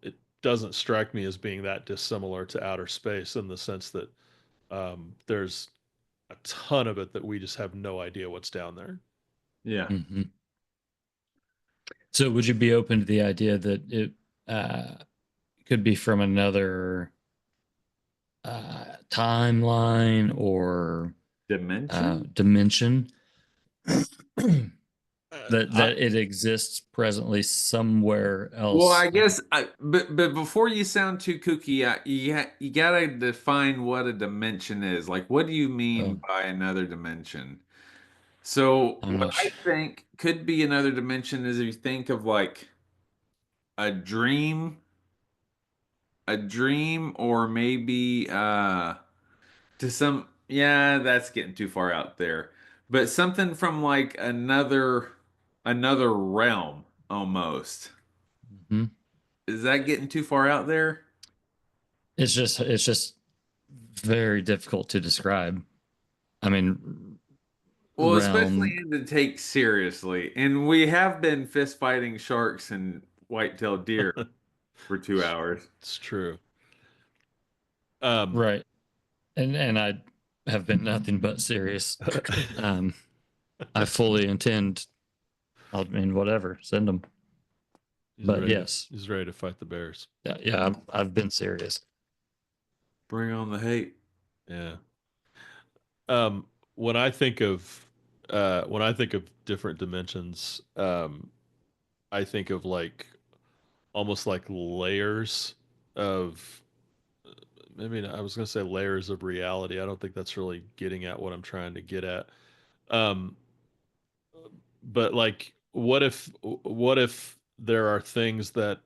it doesn't strike me as being that dissimilar to outer space, in the sense that there's a ton of it that we just have no idea what's down there. Yeah, Mhm. So, would you be open to the idea that it uh, could be from another timeline or dimension. dimension? I, That it exists presently somewhere Well, else. I guess but before you sound too kooky, you gotta define what a dimension is. Like, what do you Oh, mean by another dimension? So, I'm what not I sure. think could be another dimension is if you think of like a dream, or maybe to some, yeah, that's getting too far out there. But something from like another realm almost. Mhm. Is that getting too far out there? It's just very difficult to describe. I mean, Well, especially realm. and to take seriously. And we have been fist fighting sharks and white-tailed deer for 2 hours. it's true. Um, Right. And I have been nothing but serious. Um, I fully intend. I mean, whatever, send them. he's But ready to yes, he's ready to fight the bears. yeah, yeah, I've been serious. Bring on the hate. Yeah. Um, when I think of different dimensions, I think of like almost like layers of, maybe not, I was going to say layers of reality. I don't think that's really getting at what I'm trying to get at. Um, but like, what if there are things that,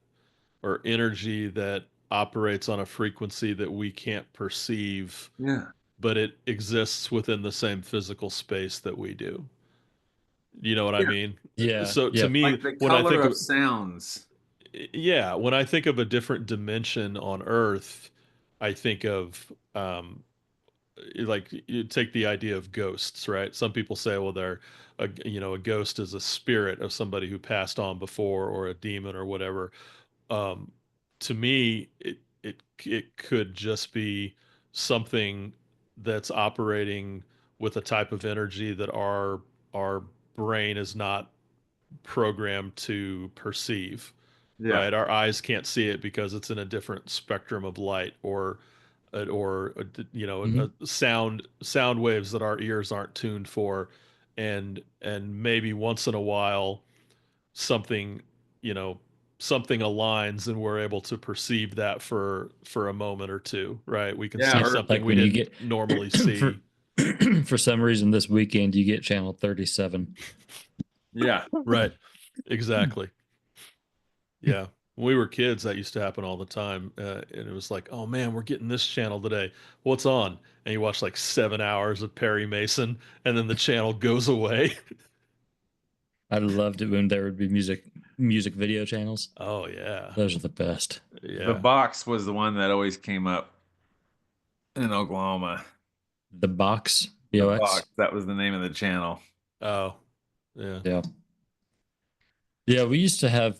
or energy that operates on a frequency that we can't perceive, Yeah. but it exists within the same physical space that we do? You know what I Yeah. mean? Yeah. So to Yep. me, Like the when I color think of of, sounds. yeah, when I think of a different dimension on Earth, I think of like, you take the idea of ghosts, right? Some people say, well, a ghost is a spirit of somebody who passed on before, or a demon or whatever. Um, to me, it could just be something that's operating with a type of energy that our brain is not programmed to perceive, Yeah. right? Our eyes can't see it because it's in a different spectrum of light, Mhm. sound waves that our ears aren't tuned for, and maybe once in a while something, you know, something aligns and we're able to perceive that for a moment or two, right? We can Yeah. see Like Or something like we when you didn't get normally for see. for some reason this weekend you get channel 37. yeah. Right. Exactly. Yeah. When we were kids, that used to happen all the time. And it was like, oh man, we're getting this channel today. What's on? And you watch like 7 hours of Perry Mason, and then the channel goes away. I loved it when there would be music video channels. Oh yeah. Those are the best. The Yeah. box was the one that always came up in Oklahoma. The box, The BOX. box. That was the name of the channel. Oh, yeah. Yeah. Yeah, we used to have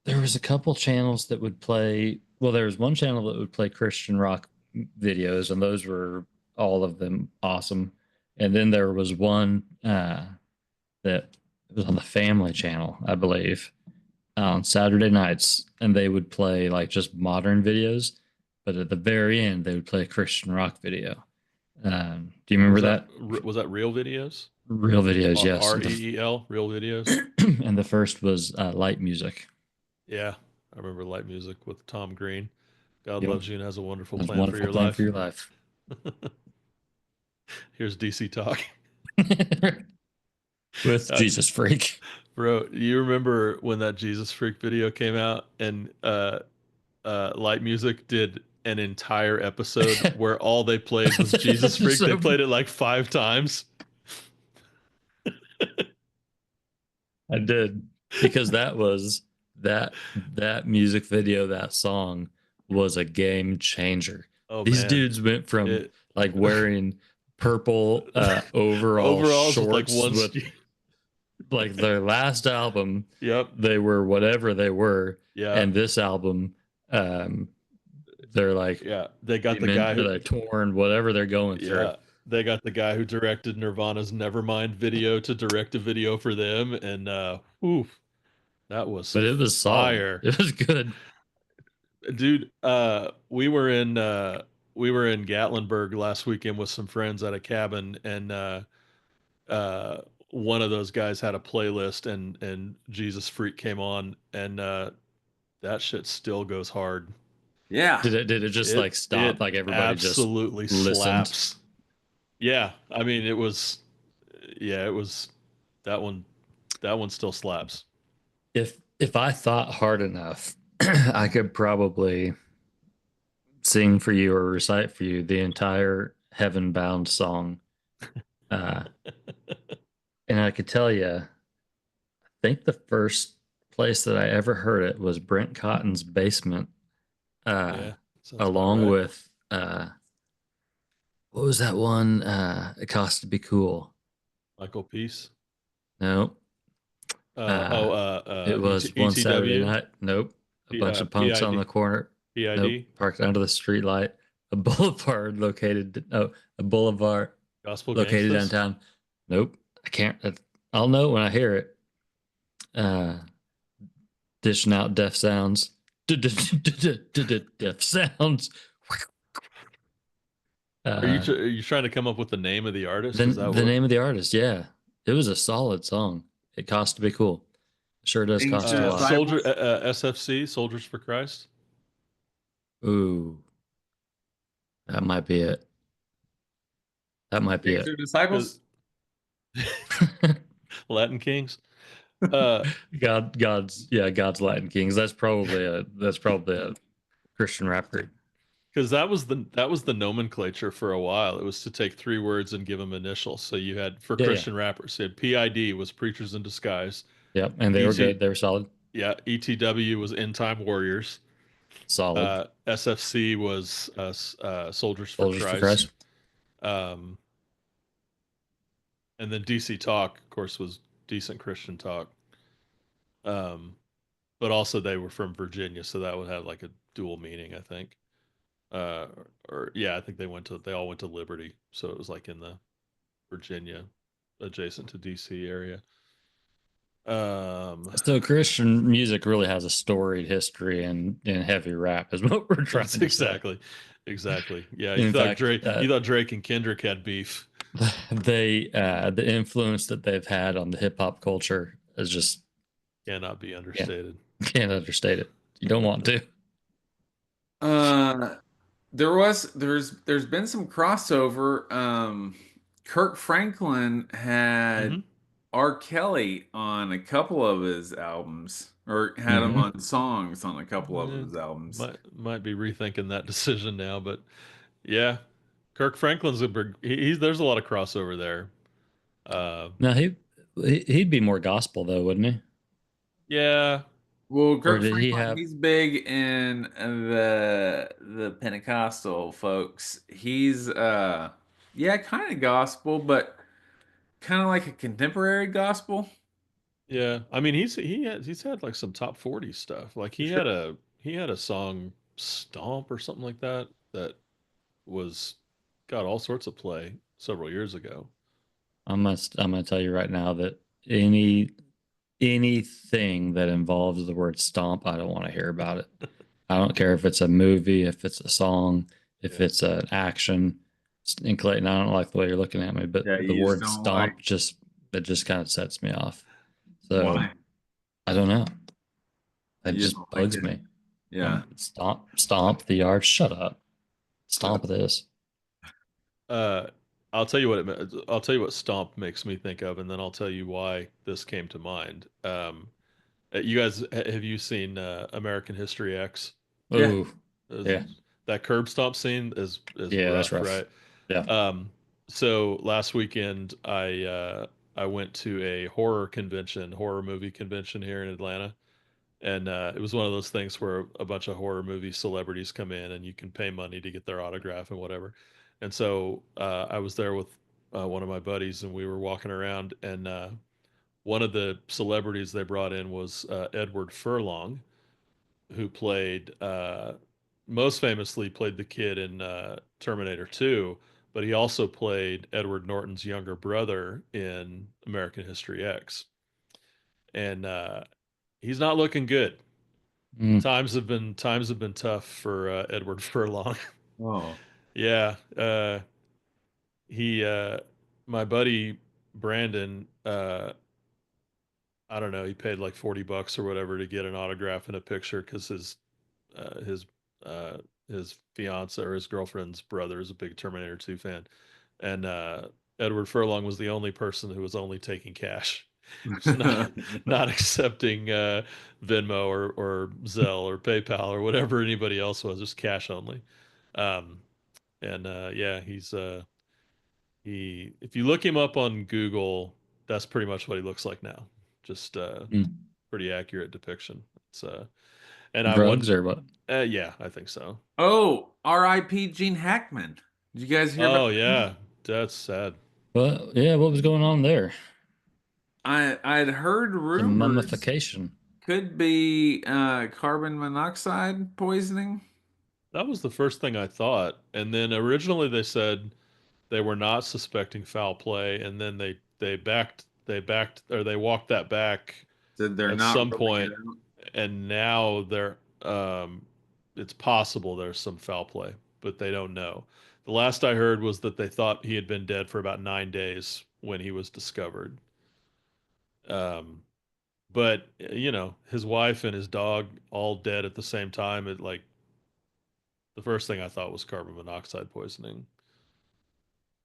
there was a couple channels that would play, well, there was one channel that would play Christian rock videos, and those were all of them awesome. And then there was one that was on the Family Channel, I believe, on Saturday nights, and they would play like just modern videos, but at the very end they would play a Christian rock video. Do you remember that? Was that Real Videos? Real videos, yes. REEL, Real Videos. And the first was Light Music. Yeah, I remember Light Music with Tom Green. God Yep. loves you and has a wonderful That's a plan for wonderful your plan for life. your life. Here's DC Talk. With Uh, Jesus Freak. Bro, you remember when that Jesus Freak video came out, and Light Music did an entire episode where all they played was Jesus Freak? They So played it like 5 times. I did, because that music video, that song was a game changer. Oh These man. dudes went from It like wearing purple overall overalls with like shorts one with like their last album, Yep. they were whatever they were, Yeah. and this album, they're like Yeah. They got the guy dementia, who they're torn, whatever they're going through. Yeah. They got the guy who directed Nirvana's Nevermind video to direct a video for them, and oof, that was But it was solid. fire. It was good. Dude, we were in Gatlinburg last weekend with some friends at a cabin, and uh one of those guys had a playlist, and Jesus Freak came on, and that shit still goes hard. Yeah. Did it just like stop? It Like everybody just absolutely listened? slaps. Yeah, I mean, it was, yeah, it was that one. That one still slaps. If I thought hard enough, I could probably sing for you or recite for you the entire Heaven Bound song. Uh, and I could tell you, I think the first place that I ever heard it was Brent Cotton's basement, uh, Yeah, sounds about along right. with what was that one? It Cost to Be Cool. Michael Peace. No, it was One Saturday ETW, Night. Nope. A bunch of punks on the PID, corner. Nope. PID, Parked under the street light. A boulevard located. Oh, a boulevard Gospel located Gangstas. downtown. Nope. I can't. I'll know when I hear it. Dishing out deaf sounds. Deaf sounds. Are you trying to come up with the name of the artist? Is Then that the what? name of the artist. Yeah, it was a solid song. It Cost to Be Cool. Sure does cost you a Ancient lot. Soldier disciples. SFC, Soldiers for Christ. Ooh, that might be it. That might be it. Ancient Because disciples. Latin Kings. Uh, God's Latin Kings. That's probably a Christian rapper. because that was the nomenclature for a while. It was to take three words and give them initials. So you had for Yeah, yeah, Christian rappers, you had PID was Preachers in Disguise. yep. And they were ET good. They were solid, yeah, ETW was End Time Warriors. solid. SFC was Soldiers for Soldiers for Christ. Christ. Um, and then DC Talk, of course, was Decent Christian Talk. Um, but also they were from Virginia, so that would have like a dual meaning, I think. Uh, or yeah, I think they all went to Liberty, so it was like in the Virginia, adjacent to DC area. Um, So Christian music really has a storied history and heavy rap is what we're trying that's to say. exactly. Yeah, In fact, You thought Drake and Kendrick had beef. the influence that they've had on the hip hop culture is just Cannot be can't understated. can't understate it. You don't want to. Uh, there's been some crossover. Kirk Franklin had Hmm. R. Kelly on a couple of his albums, or had him Hmm. on songs on a couple of his albums. Might be rethinking that decision now, but yeah, Kirk Franklin's a big. He's there's a lot of crossover there. Uh, Now he'd be more gospel though, wouldn't he? yeah, Well, Or Kirk did he Franklin, have? he's big in the Pentecostal folks. He's yeah, kind of gospel, but kind of like a contemporary gospel. yeah. I mean, he's had like some top 40 stuff. Like he had a song Stomp or something like that that was got all sorts of play several years ago. I'm gonna tell you right now that anything that involves the word stomp, I don't want to hear about it. I don't care if it's a movie, if it's a song, if Yeah. it's an action. And Clayton, I don't like the way you're looking at me, but Yeah, the you just word don't like stomp just kind of sets me off. So why. I don't know. It You just just don't like bugs it. me. Yeah. Stomp the yard. Shut up. Stomp this. Uh, I'll tell you what I'll tell you what Stomp makes me think of, and then I'll tell you why this came to mind. You guys, have you seen American History X? Yeah. Oh, Is- yeah. that curb stomp scene is Yeah, that's rough, rough. right? Yeah. Um, so last weekend I went to a horror movie convention here in Atlanta, and it was one of those things where a bunch of horror movie celebrities come in and you can pay money to get their autograph and whatever. And so I was there with one of my buddies, and we were walking around, and one of the celebrities they brought in was Edward Furlong, who played most famously played the kid in Terminator 2, but he also played Edward Norton's younger brother in American History X. And he's not looking good. Mm. Times have been tough for Edward Furlong. Oh. Yeah, he my buddy Brandon, I don't know, he paid like $40 or whatever to get an autograph and a picture because uh, his uh, his fiance or his girlfriend's brother is a big Terminator 2 fan, and Edward Furlong was the only person who was only taking cash. Just not accepting Venmo or Zelle or PayPal or whatever anybody else was, just cash only. Um, and yeah, he if you look him up on Google, that's pretty much what he looks like now. Just Mm. pretty accurate depiction. It's and I want Drugs or what? yeah, I think so. Oh, R.I.P. Gene Hackman. Did you guys hear about Oh him? yeah, that's sad. Well, yeah, what was going on there? I'd heard Some rumors mummification. could be carbon monoxide poisoning. That was the first thing I thought. And then originally they said they were not suspecting foul play, and then they backed or they walked that back Said they're at not some ruling point, it out. and now they're it's possible there's some foul play, but they don't know. The last I heard was that they thought he had been dead for about 9 days when he was discovered. Um, but you know, his wife and his dog all dead at the same time. It like the first thing I thought was carbon monoxide poisoning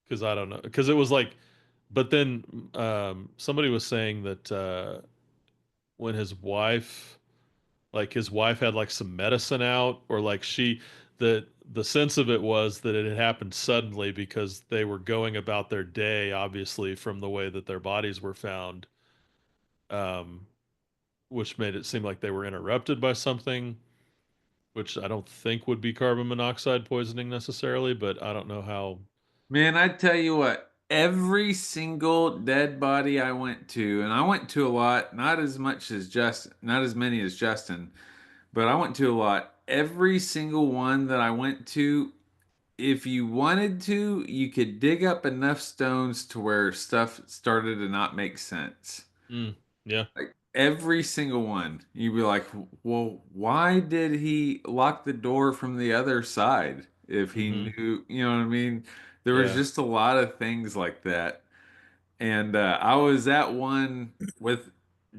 because I don't know because it was like, but then somebody was saying that when his wife had like some medicine out or like the sense of it was that it had happened suddenly because they were going about their day obviously from the way that their bodies were found, um which made it seem like they were interrupted by something, which I don't think would be carbon monoxide poisoning necessarily, but I don't know how. Man, I tell you what, every single dead body I went to, and I went to a lot, not as much as not as many as Justin, but I went to a lot. Every single one that I went to, if you wanted to, you could dig up enough stones to where stuff started to not make sense. Mm, yeah. Like every single one, you'd be like, well, why did he lock the door from the other side if he Hmm. knew, you know what I mean? There was Yeah. just a lot of things like that. And I was at one with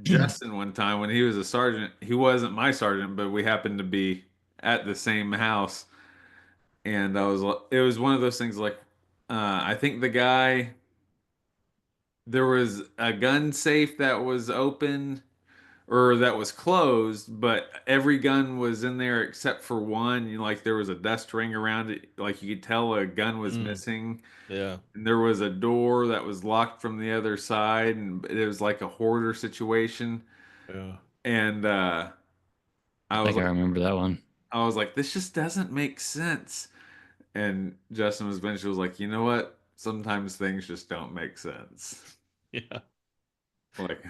Justin one time when he was a sergeant. He wasn't my sergeant, but we happened to be at the same house. And it was one of those things like, I think the guy, there was a gun safe that was open or that was closed, but every gun was in there except for one. You know, like there was a dust ring around it, like you could tell a gun was Mm, missing. yeah. And there was a door that was locked from the other side, and it was like a hoarder situation. Yeah. And I I was think I like, remember that one. this just doesn't make sense. And Justin was eventually was like, you know what? Sometimes things just don't make sense. Yeah. Like,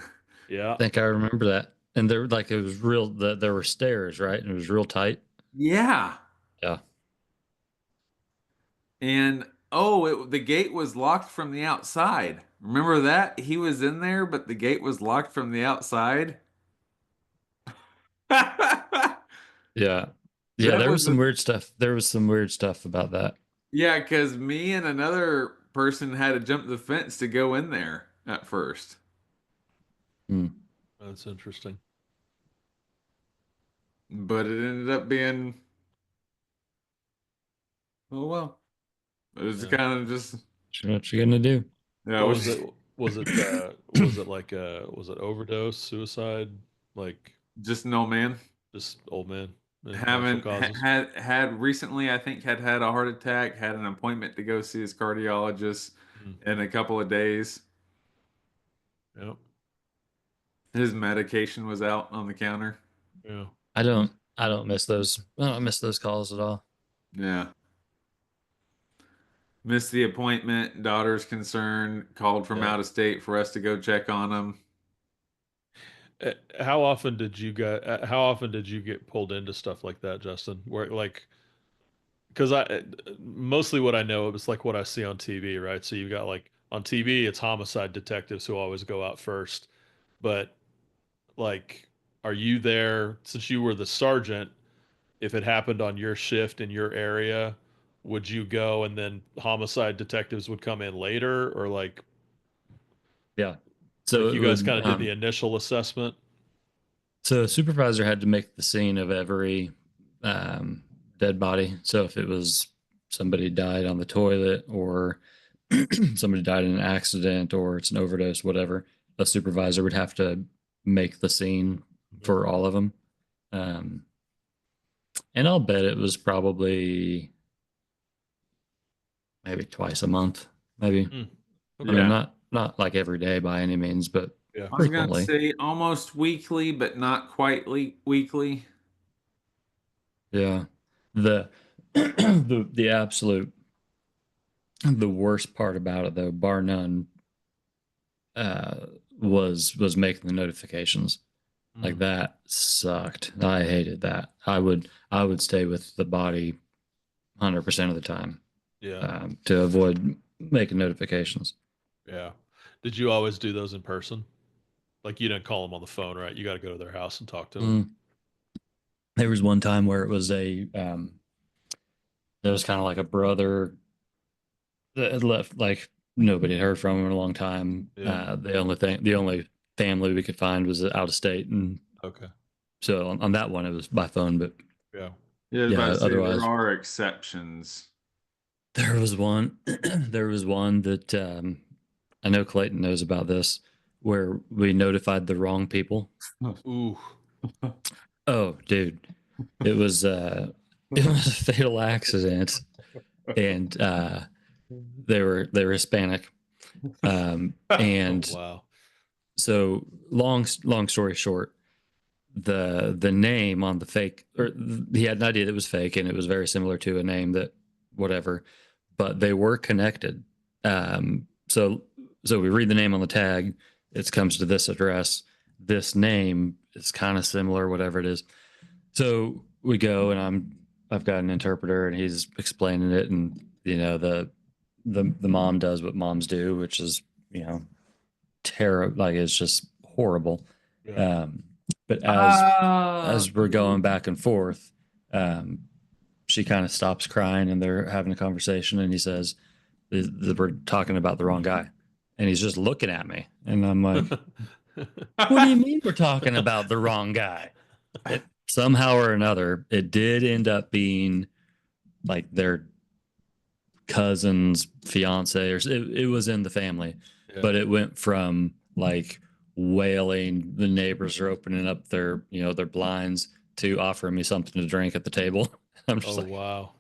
Yeah. I think I remember that. And there, like, it was real. There were stairs, right? And it was real tight. yeah. Yeah, And the gate was locked from the outside. Remember that? He was in there, but the gate was locked from the outside. yeah, yeah. That There was was some weird stuff. There was some weird stuff about that. yeah, because me and another person had to jump the fence to go in there at first. Hmm. That's interesting. But it ended up being, oh well. It was Yeah. kind of just, What you gonna do? yeah, What it was was it? Was it like was it overdose, suicide, like just no man. just old man and natural Haven't causes? had recently, I think had a heart attack, had an appointment to go see his cardiologist Mm, in a couple of days. yeah. His medication was out on the counter. Yeah. I don't. I don't miss those. I don't miss those calls at all. Yeah. Missed the appointment. Daughter's concerned. Called from Yeah. out of state for us to go check on him. How often did you get pulled into stuff like that, Justin? Where like because mostly what I know is like what I see on TV, right? So you got like on TV, it's homicide detectives who always go out first. But like, are you there since you were the sergeant? If it happened on your shift in your area, would you go and then homicide detectives would come in later, or Yeah. So like it you guys would. kind of did the initial assessment? So a supervisor had to make the scene of every um, dead body. So if it was somebody died on the toilet or somebody died in an accident or it's an overdose, whatever, a supervisor would have to make the scene Mhm. for all of them. Um, and I'll bet it was probably maybe twice a month, maybe. Hmm. I Okay. mean, Yeah. not like every day by any means, but Yeah. I was gonna frequently. say almost weekly, but not quite weekly. Yeah. The the absolute the worst part about it though, bar none, uh, was making the notifications. Like Mm. that sucked. I hated that. I would stay with the body 100% of the time, Yeah. to avoid making notifications. Yeah. Did you always do those in person? Like you didn't call them on the phone, right? You got to go to their house and talk to them. Mm. There was one time where it was there was kind of like a brother that had left, like nobody had heard from him in a long time. Yeah. The only family we could find was out of state, and Okay. so on that one it was by phone. But Yeah. Yeah, I was yeah, about to say there otherwise are exceptions. there was one. There was one that I know Clayton knows about this, where we notified the wrong people. Ooh. Oh, dude, it was it was a fatal accident, and they were Hispanic, Oh, and wow. so long story short, the name on the fake, or he had an idea that was fake, and it was very similar to a name that whatever, but they were connected. So we read the name on the tag. It comes to this address. This name is kind of similar, whatever it is. So we go, and I've got an interpreter, and he's explaining it, and the mom does what moms do, which is terrible. Like, it's just horrible. Yeah. But Ah, as we're going back and forth, she kind of stops crying, and they're having a conversation, and he says, we're talking about the wrong guy. And he's just looking at me, and I'm like, what do you mean we're talking about the wrong guy? Somehow or another, it did end up being like their cousin's fiance, or it was in the family, Yeah. but it went from like wailing, the neighbors are opening up their blinds, to offering me something to drink at the table. I'm just Oh, like, wow.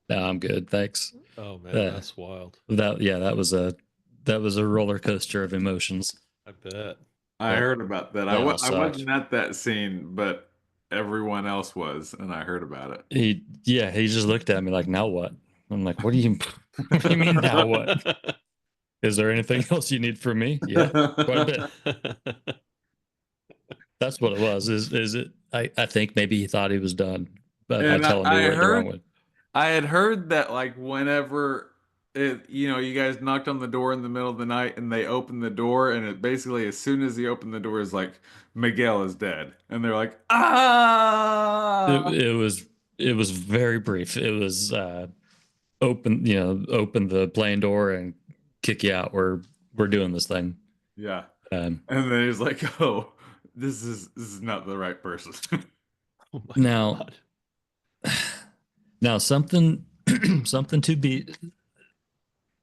no, I'm good, thanks. Oh, man, Uh, that's wild. that was a roller coaster of emotions. I bet. I heard about that. That all I sucked. wasn't at that scene, but everyone else was, and I heard about it. He just looked at me like, now what? I'm like, what do you what do you mean now what? Is there anything else you need from me? Yeah, quite a bit. That's what it was. Is it? I think maybe he thought he was done, by And telling me what the wrong way. I had heard that like whenever you guys knocked on the door in the middle of the night and they opened the door, and it basically as soon as he opened the door is like Miguel is dead, and they're like, It, ah, it was it was very brief. It was open the plane door and kick you out. We're doing this thing. yeah, Um, and then he's like, oh, this is not the right person. Oh, my now God. now something something to be.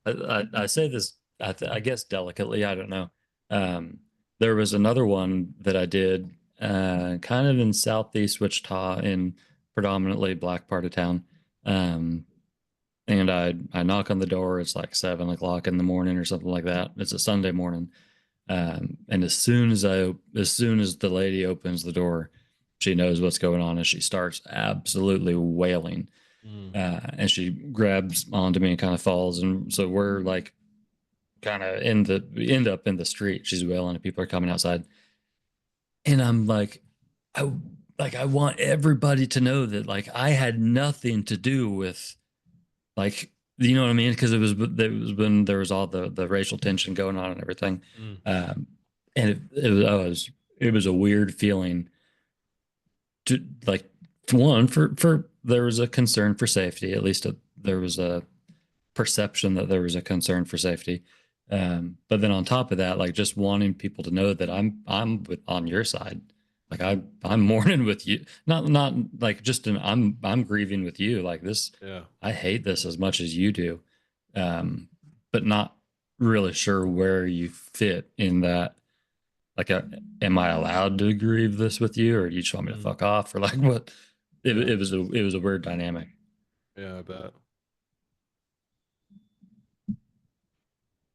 I say this, I guess delicately. I don't know. Um, there was another one that I did, kind of in southeast Wichita, in predominantly black part of town. Um, and I knock on the door. It's like 7 o'clock in the morning or something like that. It's a Sunday morning. And as soon as the lady opens the door, she knows what's going on, and she starts absolutely wailing. Mm. And she grabs onto me and kind of falls, and so we're like kind of we end up in the street. She's wailing, and people are coming outside, and I'm like, I I want everybody to know that like I had nothing to do with, like, you know what I mean, because it was when there was all the racial tension going on and everything. Mm. And it was a weird feeling to, like, one, for there was a concern for safety, at least there was a perception that there was a concern for safety. But then on top of that, like, just wanting people to know that on your side. Like, I'm mourning with you, not like just I'm grieving with you. Like, this, Yeah. I hate this as much as you do, but not really sure where you fit in that. Like, am I allowed to grieve this with you, or do you just want me to fuck off, or like what? Yeah. It was a weird dynamic. Yeah, I bet.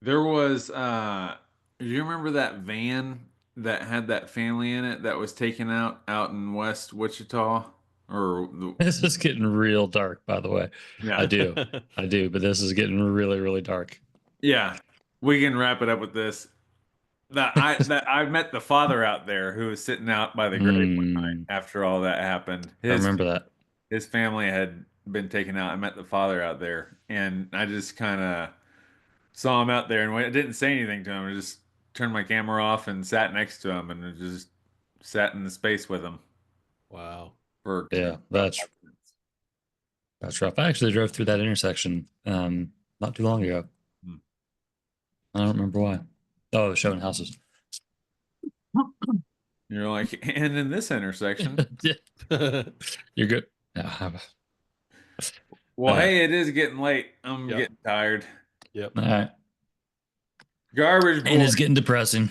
There was do you remember that van that had that family in it that was taken out in West Wichita? Or This is getting real dark, by the way. I yeah. do, but this is getting really, really dark. Yeah. We can wrap it up with this. That I met the father out there who was sitting out by the grave one night Mm, after all that happened. I remember that. His family had been taken out. I met the father out there, and I just kind of saw him out there, and I didn't say anything to him. I just turned my camera off and sat next to him, and just sat in the space with him Wow. for Yeah, about that's 5 minutes. that's rough. I actually drove through that intersection not too long ago. Hmm. I don't remember why. Oh, showing houses. You're like, and in this intersection. You're good. Well, hey, it is getting late. I'm Yep. getting tired. Yep. All right. Garbage boy. And it's getting depressing.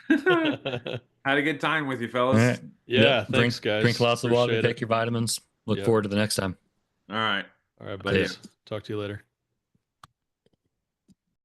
Had a good time with you, fellas. All right. Yeah, thanks, guys. Drink lots of water, Appreciate take it. your vitamins. Look Yep. forward to the next time. All right. All right, See ya. buddies. Talk to you later.